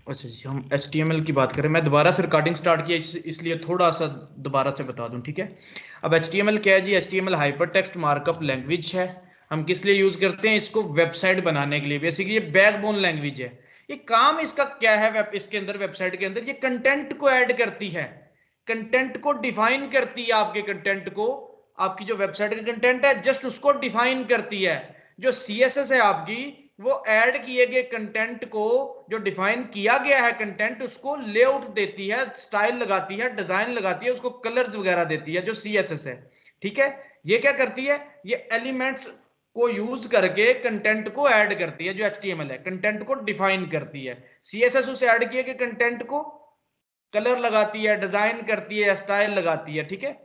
अच्छा जी, हम HTML की बात करें। मैं दोबारा से रिकॉर्डिंग स्टार्ट किया इसलिए थोड़ा सा दोबारा से बता दूं, ठीक है। अब HTML क्या है जी? HTML hyper text markup language है। हम किस लिए यूज करते हैं इसको? वेबसाइट बनाने के लिए। बेसिकली ये बैकबोन लैंग्वेज है। ये काम इसका क्या है? इसके अंदर, वेबसाइट के अंदर ये कंटेंट को ऐड करती है, कंटेंट को डिफाइन करती है। आपके कंटेंट को, आपकी जो वेबसाइट का कंटेंट है जस्ट उसको डिफाइन करती है। जो CSS है आपकी, वो ऐड किए गए कंटेंट को, जो डिफाइन किया गया है कंटेंट, उसको लेआउट देती है, स्टाइल लगाती है, डिजाइन लगाती है, उसको कलर्स वगैरह देती है, जो CSS है। ठीक है। ये क्या करती है? ये एलिमेंट्स को यूज करके कंटेंट को ऐड करती है। जो HTML है कंटेंट को डिफाइन करती है, CSS उसे ऐड किए गए कंटेंट को कलर लगाती है, डिजाइन करती है, स्टाइल लगाती है। ठीक है।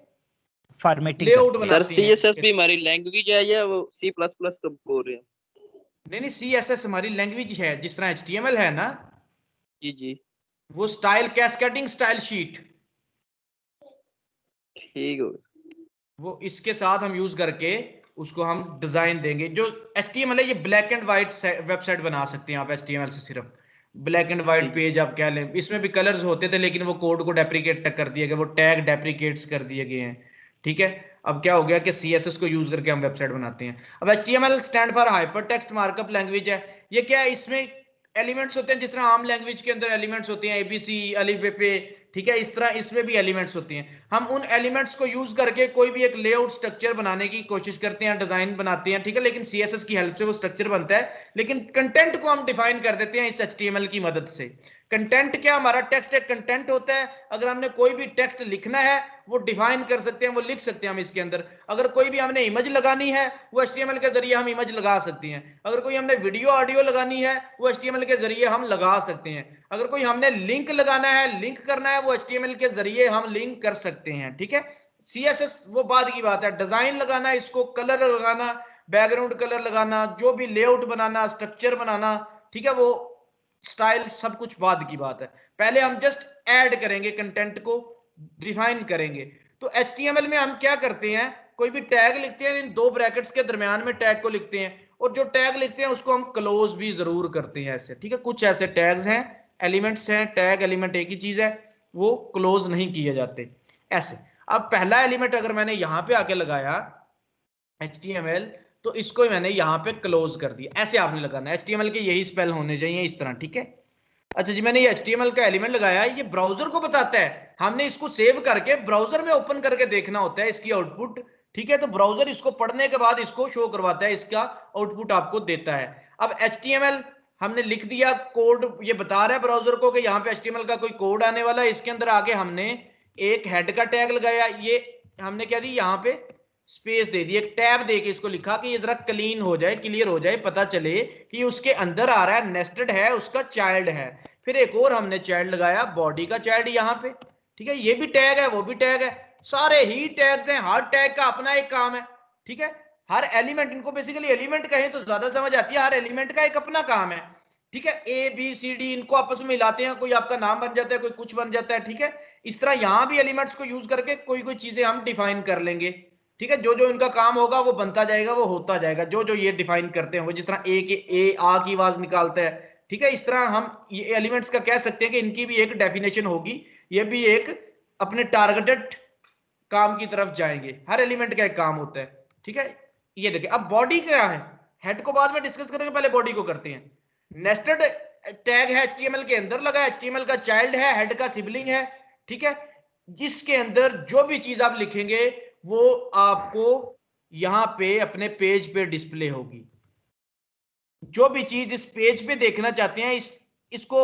फॉर्मेटिंग लेआउट करती है। सर बनाती है। CSS भी हमारी लैंग्वेज है या वो C++ कब बोल रहे हैं? नहीं नहीं, CSS हमारी लैंग्वेज है, जिस तरह HTML है ना, जी जी, वो स्टाइल कैस्केडिंग स्टाइल शीट, ठीक हो। वो इसके साथ हम यूज करके उसको हम डिजाइन देंगे। जो HTML है ये ब्लैक एंड व्हाइट वेबसाइट बना सकते हैं आप HTML से। सिर्फ ब्लैक एंड जी व्हाइट जी, पेज आप क्या लें। इसमें भी कलर्स होते थे लेकिन वो कोड को डेप्रिकेट कर दिए गए, वो टैग डेप्रिकेट्स कर दिए गए हैं। ठीक है। अब क्या हो गया कि CSS को यूज करके हम वेबसाइट बनाते हैं। अब HTML stand for hyper text markup language है। ये क्या है? इसमें एलिमेंट्स होते हैं जिस तरह आम लैंग्वेज के अंदर एलिमेंट्स होते हैं ABC अली पे। ठीक है। इस तरह इसमें भी एलिमेंट्स होते हैं। हम उन एलिमेंट्स को यूज करके कोई भी एक लेआउट स्ट्रक्चर बनाने की कोशिश करते हैं, डिजाइन बनाते हैं। ठीक है। लेकिन CSS की हेल्प से वो स्ट्रक्चर बनता है, लेकिन कंटेंट को हम डिफाइन कर देते हैं इस HTML की मदद से। कंटेंट क्या? हमारा टेक्स्ट एक कंटेंट होता है। अगर हमने कोई भी टेक्स्ट लिखना है वो डिफाइन कर सकते हैं, वो लिख सकते हैं हम इसके अंदर। अगर कोई भी हमने इमेज लगानी है वो HTML के जरिए हम इमेज लगा सकते हैं। अगर कोई हमने वीडियो ऑडियो लगानी है वो HTML के जरिए हम लगा सकते हैं। अगर कोई हमने लिंक लगाना है, लिंक करना है, वो HTML के जरिए हम लिंक कर सकते हैं। ठीक है। CSS वो बाद की बात है। डिजाइन लगाना, इसको कलर लगाना, बैकग्राउंड कलर लगाना, जो भी लेआउट बनाना, स्ट्रक्चर बनाना, ठीक है, वो स्टाइल सब कुछ बाद की बात है। पहले हम जस्ट ऐड करेंगे, कंटेंट को डिफाइन करेंगे। तो HTML में हम क्या करते हैं? कोई भी टैग लिखते हैं, इन दो ब्रैकेट्स के दरमियान में टैग को लिखते हैं, और जो टैग लिखते हैं उसको हम क्लोज भी जरूर करते हैं ऐसे। ठीक है। कुछ ऐसे टैग्स हैं, एलिमेंट्स हैं, टैग एलिमेंट एक ही चीज है, वो क्लोज नहीं किए जाते ऐसे। अब पहला एलिमेंट अगर मैंने यहां पे आके लगाया HTML, तो इसको मैंने यहां पे क्लोज कर दिया। ऐसे आपने लगाना है। HTML के यही स्पेल होने चाहिए इस तरह। ठीक है। अच्छा जी, मैंने ये HTML का एलिमेंट लगाया, ये ब्राउजर को बताता है। हमने इसको सेव करके ब्राउजर में ओपन करके देखना होता है इसकी आउटपुट। ठीक है। तो ब्राउजर इसको पढ़ने के बाद इसको शो करवाता है, इसका आउटपुट आपको देता है। अब HTML हमने लिख दिया, कोड ये बता रहा है ब्राउजर को कि यहाँ पे HTML का कोई कोड आने वाला है। इसके अंदर आगे हमने एक हेड का टैग लगाया। ये हमने क्या दी, यहाँ पे स्पेस दे दी, एक टैब देके इसको लिखा कि ये जरा क्लीन हो जाए, क्लियर हो जाए, पता चले कि उसके अंदर आ रहा है, नेस्टेड है, उसका चाइल्ड है। फिर एक और हमने चाइल्ड लगाया, बॉडी का चाइल्ड यहाँ पे। ठीक है। ये भी टैग है, वो भी टैग है, सारे ही टैग्स हैं। हर टैग का अपना एक काम है। ठीक है। हर एलिमेंट, इनको बेसिकली एलिमेंट कहें तो ज्यादा समझ आती है। हर एलिमेंट का एक अपना काम है। ठीक है। ABCD इनको आपस में मिलाते हैं, कोई आपका नाम बन जाता है, कोई कुछ बन जाता है। ठीक है। इस तरह यहां भी एलिमेंट्स को यूज करके कोई कोई चीजें हम डिफाइन कर लेंगे। ठीक है। जो जो इनका काम होगा वो बनता जाएगा, वो होता जाएगा, जो जो ये डिफाइन करते हैं। वो जिस तरह ए आ की आवाज निकालता है। ठीक है। इस तरह हम ये एलिमेंट्स का कह सकते हैं कि इनकी भी एक डेफिनेशन होगी, ये भी एक अपने टारगेटेड काम की तरफ जाएंगे। हर एलिमेंट का एक काम होता है। ठीक है। ये देखिए, अब बॉडी क्या है, हेड को बाद में डिस्कस करेंगे, पहले बॉडी को करते हैं। नेस्टेड टैग है HTML के अंदर लगा, HTML का चाइल्ड है, हेड का सिबलिंग है। ठीक है। जिसके अंदर जो भी चीज आप लिखेंगे वो आपको यहां पे अपने पेज पे डिस्प्ले होगी। जो भी चीज इस पेज पे देखना चाहते हैं, इसको,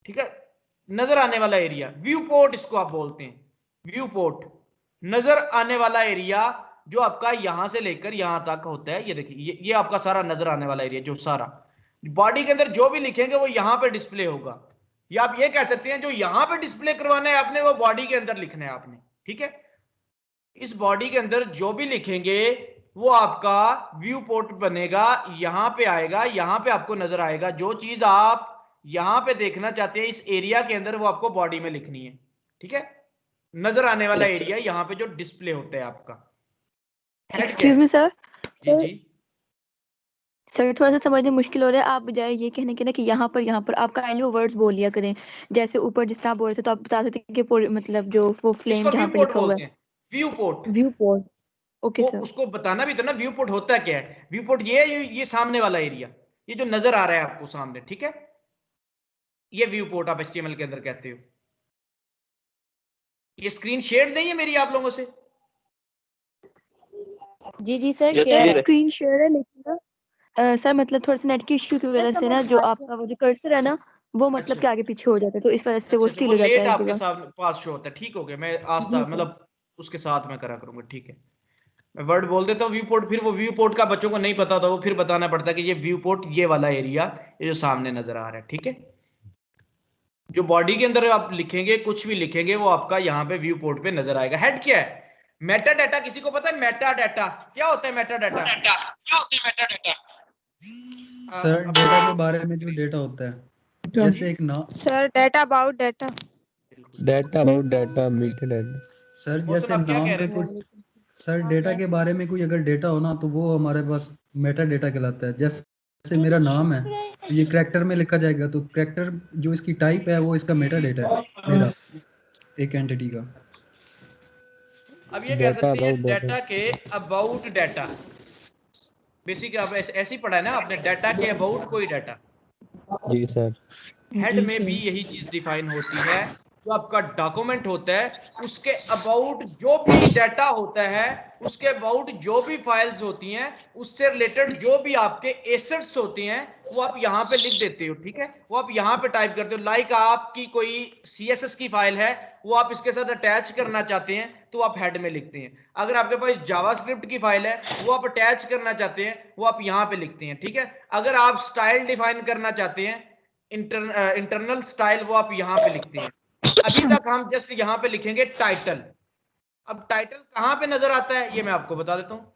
ठीक है, नजर आने वाला एरिया, व्यू पोर्ट इसको आप बोलते हैं। व्यू पोर्ट, नजर आने वाला एरिया, जो आपका यहां से लेकर यहां तक होता है। ये देखिए, ये आपका सारा नजर आने वाला एरिया, जो सारा बॉडी के अंदर जो भी लिखेंगे वो यहां पे डिस्प्ले होगा। या आप ये कह सकते हैं जो यहां पे डिस्प्ले करवाना है आपने, वो बॉडी के अंदर लिखना है आपने। ठीक है। इस बॉडी के अंदर जो भी लिखेंगे वो आपका व्यू पोर्ट बनेगा, यहां पे आएगा, यहां पे आपको नजर आएगा। जो चीज आप यहां पे देखना चाहते हैं इस एरिया के अंदर, वो आपको बॉडी में लिखनी है। ठीक है। नजर आने वाला एरिया यहां पे जो डिस्प्ले होता है आपका। हेड क्या एक्सक्यूज मी है? सर। जी जी। सर थोड़ा सा समझने मुश्किल हो रहा है, आप बजाय ये कहने के ना कि यहाँ पर आप काइंडली वो वर्ड्स बोल लिया करें, जैसे ऊपर जिस तरह आप बोल रहे थे तो आप बता सकते हैं कि मतलब जो वो फ्लेम इसको व्यू जहाँ पे पोर्ट लिखा हुआ बोलते है, हैं, view port. View port. Okay वो सर। उसको बताना भी था ना व्यू पोर्ट होता क्या है। व्यू पोर्ट ये है, ये सामने वाला एरिया, ये जो नजर आ रहा है आपको सामने, ठीक है, ये व्यू पोर्ट आप एचटीएमएल के अंदर कहते हो। ये स्क्रीन शेयर नहीं है मेरी आप लोगों से? जी सर Yes, शेयर clear है। स्क्रीन शेयर है, लेकिन ना सर मतलब थोड़ा सा नेट की इश्यू की वजह से ना जो आपका वो जो कर्सर है ना वो मतलब अच्छा के आगे पीछे हो जाता है, तो इस वजह से वो अच्छा, स्टिल वो हो जाता लेट है एक आपके जगह। साथ पास शो होता है, ठीक हो गया, मैं आस्था जी सर। मतलब उसके साथ मैं करा करूंगा, ठीक है। मैं वर्ड बोल देता हूँ व्यू पोर्ट, फिर वो व्यू पोर्ट का बच्चों को नहीं पता होता, वो फिर बताना पड़ता है कि ये व्यू पोर्ट ये वाला एरिया, ये जो सामने नजर आ रहा है, ठीक है। जो बॉडी के अंदर आप लिखेंगे, कुछ भी लिखेंगे, वो आपका यहाँ पे व्यू पोर्ट पे नजर आएगा। हेड क्या है? मेटा डाटा, किसी को पता है मेटा डाटा क्या होता है? मेटा डाटा क्या होता है? मेटा डाटा सर डेटा के बारे में जो डेटा होता है, जैसे एक नाम। Sir data about data. Data about data meta data. Sir मौसम जैसे आप क्या नाम कह पे रहे थे? कुछ, सर डेटा के बारे में कोई अगर डेटा हो ना तो वो हमारे पास मेटा डेटा कहलाता है। जैसे मेरा नाम है तो ये करैक्टर में लिखा जाएगा, तो करैक्टर जो इसकी टाइप है वो इसका मेटा डेटा है मेरा एक एंटिटी का। अब ये कह डाटा सकते हैं अबाउट डाटा। डाटा के अबाउट डाटा, बेसिक आप ऐसे ही पढ़ा है ना आपने, डाटा के अबाउट कोई डाटा। जी सर। हेड में भी यही चीज डिफाइन होती है, जो आपका डॉक्यूमेंट होता है उसके अबाउट जो भी डाटा होता है, उसके अबाउट जो भी फाइल्स होती हैं, उससे रिलेटेड जो भी आपके एसेट्स होते हैं, वो आप यहाँ पे लिख देते हो, ठीक है। वो आप यहाँ पे टाइप करते हो। लाइक आपकी कोई CSS की फाइल है, वो आप इसके साथ अटैच करना चाहते हैं तो आप हेड में लिखते हैं। अगर आपके पास जावास्क्रिप्ट की फाइल है, वो आप अटैच करना चाहते हैं, वो आप यहाँ पे लिखते हैं, ठीक है। अगर आप स्टाइल डिफाइन करना चाहते हैं, इंटरनल स्टाइल, वो आप यहाँ पे लिखते हैं। अभी तक हम जस्ट यहाँ पे लिखेंगे टाइटल। अब टाइटल कहाँ पे नजर आता है ये मैं आपको बता देता हूँ।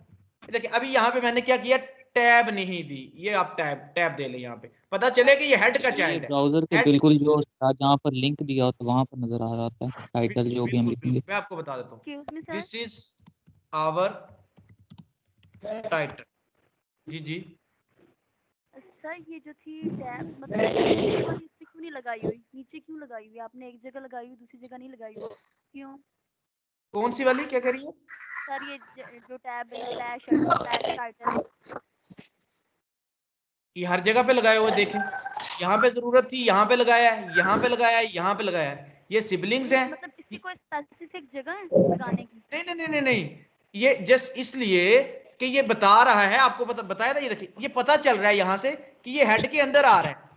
देखिए अभी यहाँ पे मैंने क्या किया, टैब नहीं दी, ये आप टैब टैब दे ले, यहाँ पे पता चले कि ये हेड का ये चाइल्ड है। ब्राउजर के हेड बिल्कुल जो जहाँ पर लिंक दिया होता है वहां पर नजर आ रहा था टाइटल जो भी हम बिल्कुल लिखेंगे। बिल्कुल, मैं आपको बता देता हूँ। Excuse me sir. This is our title. जी जी, सर ये जो थी टैब मतलब नीचे वाली इस पे क्यों नहीं लगाई हुई, नीचे क्यों लगाई हुई? आपने एक जगह लगाई हुई दूसरी जगह नहीं लगाई हुई, क्यों? कौन सी वाली क्या कह रही है? सर ये जो टैब स्लैश स्लैश टाइटल। ये हर जगह पे लगाए हुए देखें, यहाँ पे जरूरत थी, यहाँ पे लगाया है, यहाँ पे लगाया है, यहाँ पे लगाया है। ये सिबलिंग्स हैं। मतलब इसकी कोई स्पेसिफिक जगह है लगाने की? नहीं नहीं नहीं नहीं नहीं, ये जस्ट इसलिए कि ये बता रहा है आपको, बताया था। ये देखिए, ये पता चल रहा है यहाँ से कि ये हेड के अंदर आ रहा है।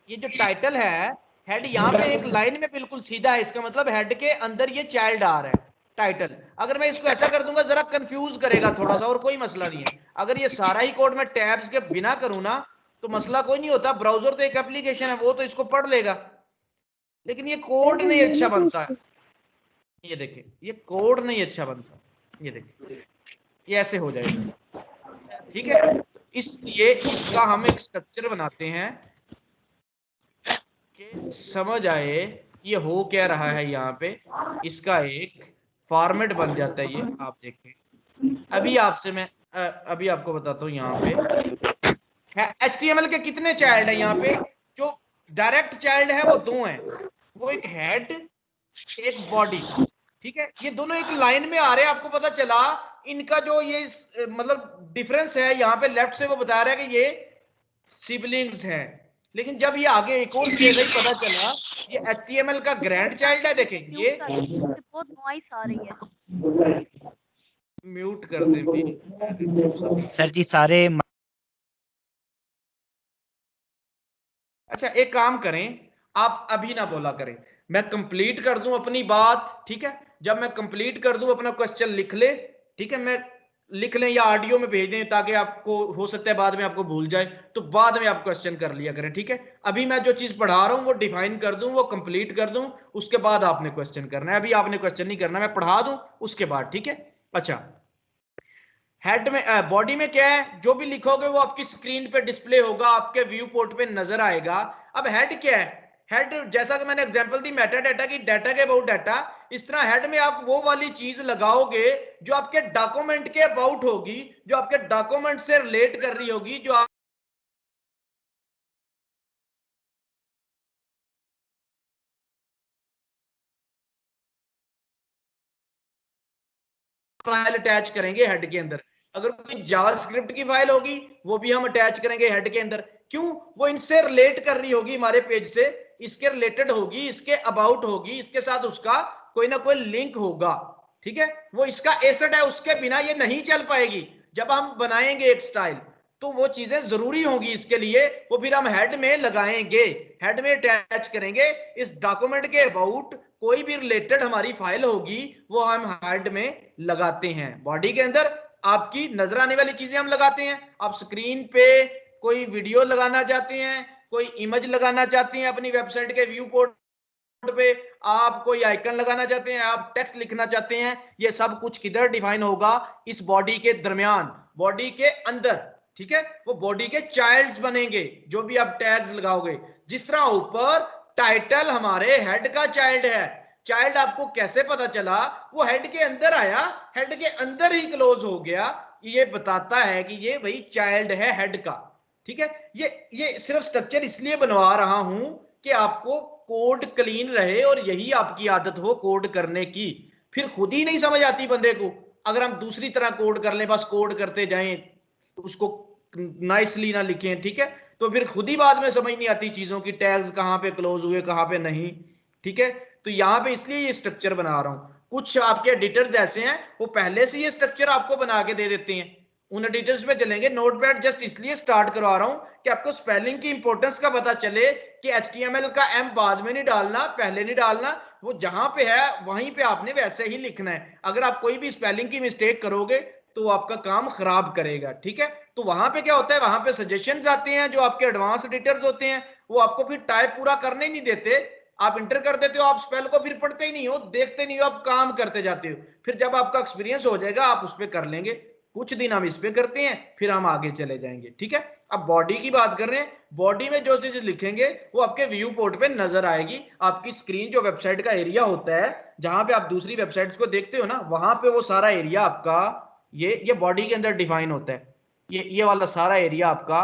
ये जो टाइटल है, हेड यहाँ पे एक लाइन में बिल्कुल सीधा है, इसका मतलब हेड के अंदर ये चाइल्ड आ रहा है टाइटल। अगर मैं इसको ऐसा कर दूंगा जरा कंफ्यूज करेगा थोड़ा सा, और कोई मसला नहीं है। अगर ये सारा ही कोड मैं टैब्स के बिना करूँ ना तो मसला कोई नहीं होता। ब्राउजर तो एक एप्लीकेशन है, वो तो इसको पढ़ लेगा, लेकिन ये कोड नहीं अच्छा बनता है। ये देखिए, ये कोड नहीं अच्छा बनता। ये देखिए, ये ऐसे हो जाएगा, ठीक है। तो इसलिए इसका हम एक स्ट्रक्चर बनाते हैं कि समझ आए ये हो क्या रहा है। यहाँ पे इसका एक फॉर्मेट बन जाता है, ये आप देखें। अभी आपसे मैं अभी आपको बताता हूँ। यहाँ पे HTML के कितने चाइल्ड है? यहाँ पे जो डायरेक्ट चाइल्ड है वो दो हैं, वो एक हेड एक बॉडी, ठीक है। ये दोनों एक लाइन में आ रहे हैं, आपको पता चला इनका जो ये मतलब डिफरेंस है। यहाँ पे लेफ्ट से वो बता रहा है कि ये सिबलिंग्स हैं, लेकिन जब ये आगे एक और स्टेज है पता चला ये HTML का ग्रैंड चाइल्ड है। देखें ये बहुत नॉइस आ रही है। म्यूट कर दे भी सर जी सारे। अच्छा एक काम करें, आप अभी ना बोला करें, मैं कंप्लीट कर दूं अपनी बात, ठीक है। जब मैं कंप्लीट कर दूं अपना क्वेश्चन लिख ले, ठीक है। मैं लिख लें या ऑडियो में भेज दें, ताकि आपको हो सकता है बाद में आपको भूल जाए, तो बाद में आप क्वेश्चन कर लिया करें, ठीक है। अभी मैं जो चीज पढ़ा रहा हूं वो डिफाइन कर दूं, वो कंप्लीट कर दूं, उसके बाद आपने क्वेश्चन करना है। अभी आपने क्वेश्चन नहीं करना, मैं पढ़ा दूं उसके बाद, ठीक है। अच्छा, हेड में बॉडी में क्या है, जो भी लिखोगे वो आपकी स्क्रीन पे डिस्प्ले होगा, आपके व्यू पोर्ट पे नजर आएगा। अब हेड क्या है? हेड जैसा कि मैंने एग्जांपल दी मेटा डाटा की, डाटा के अबाउट डाटा, इस तरह हेड में आप वो वाली चीज लगाओगे जो आपके डॉक्यूमेंट के अबाउट होगी, जो आपके डॉक्यूमेंट से रिलेट कर रही होगी, जो आप फाइल अटैच करेंगे हेड के अंदर। अगर कोई जावास्क्रिप्ट की फाइल होगी वो भी हम अटैच करेंगे हेड के अंदर। क्यों? वो इनसे रिलेट कर रही होगी हमारे पेज से, इसके रिलेटेड होगी, इसके अबाउट होगी, इसके साथ उसका कोई ना कोई लिंक होगा। ठीक है, वो इसका एसेट है, उसके बिना ये नहीं चल पाएगी। जब हम बनाएंगे एक स्टाइल तो वो चीजें जरूरी होंगी इसके लिए, वो फिर हम हेड में लगाएंगे, हेड में अटैच करेंगे। इस डॉक्यूमेंट के अबाउट कोई भी रिलेटेड हमारी फाइल होगी वो हम हेड में लगाते हैं। बॉडी के अंदर आपकी नजर आने वाली चीजें हम लगाते हैं। आप स्क्रीन पे कोई वीडियो लगाना चाहते हैं, कोई इमेज लगाना चाहते हैं अपनी वेबसाइट के व्यू पोर्ट पे, आप कोई आइकन लगाना चाहते हैं, आप टेक्स्ट लिखना चाहते हैं, ये सब कुछ किधर डिफाइन होगा? इस बॉडी के दरमियान, बॉडी के अंदर। ठीक है, वो बॉडी के चाइल्ड्स बनेंगे जो भी आप टैग्स लगाओगे। जिस तरह ऊपर टाइटल हमारे हेड का चाइल्ड है, चाइल्ड आपको कैसे पता चला? वो हेड के अंदर आया, हेड के अंदर ही क्लोज हो गया, ये बताता है कि ये भाई चाइल्ड है हेड का। ठीक है, ये सिर्फ स्ट्रक्चर इसलिए बनवा रहा हूं कि आपको कोड क्लीन रहे और यही आपकी आदत हो कोड करने की। फिर खुद ही नहीं समझ आती बंदे को, अगर हम दूसरी तरह कोड कर लें, बस कोड करते जाएं, उसको नाइसली ना लिखें, ठीक है, तो फिर खुद ही बाद में समझ नहीं आती चीजों की, टैग्स कहां पे क्लोज हुए कहां पे नहीं। ठीक है, तो यहां पे इसलिए ये स्ट्रक्चर बना रहा हूं। कुछ आपके एडिटर्स ऐसे हैं वो पहले से ये स्ट्रक्चर आपको बना के दे देते हैं, उन एडिटर्स पे चलेंगे। नोटपैड जस्ट इसलिए स्टार्ट करवा रहा हूं कि आपको स्पेलिंग की इंपॉर्टेंस का पता चले कि HTML का M बाद में नहीं डालना, पहले नहीं डालना, वो जहां पे है वहीं पे आपने वैसे ही लिखना है। अगर आप कोई भी स्पेलिंग की मिस्टेक करोगे तो आपका काम खराब करेगा। ठीक है, तो वहां पे क्या होता है, वहां पे सजेशंस आते हैं जो आपके एडवांस एडिटर्स होते हैं, वो आपको फिर टाइप पूरा करने नहीं देते, आप इंटर कर देते हो, आप स्पेल को फिर पढ़ते ही नहीं हो, देखते नहीं हो, आप काम करते जाते हो। फिर जब आपका एक्सपीरियंस हो जाएगा आप उस पर कर लेंगे। कुछ दिन हम इस पे करते हैं, फिर हम आगे चले जाएंगे। ठीक है, अब बॉडी की बात कर रहे हैं। बॉडी में जो चीज लिखेंगे वो आपके व्यू पोर्ट पे नजर आएगी। आपकी स्क्रीन जो वेबसाइट का एरिया होता है, जहां पे आप दूसरी वेबसाइट्स को देखते हो ना, वहां पे वो सारा एरिया आपका ये बॉडी के अंदर डिफाइन होता है। ये वाला सारा एरिया आपका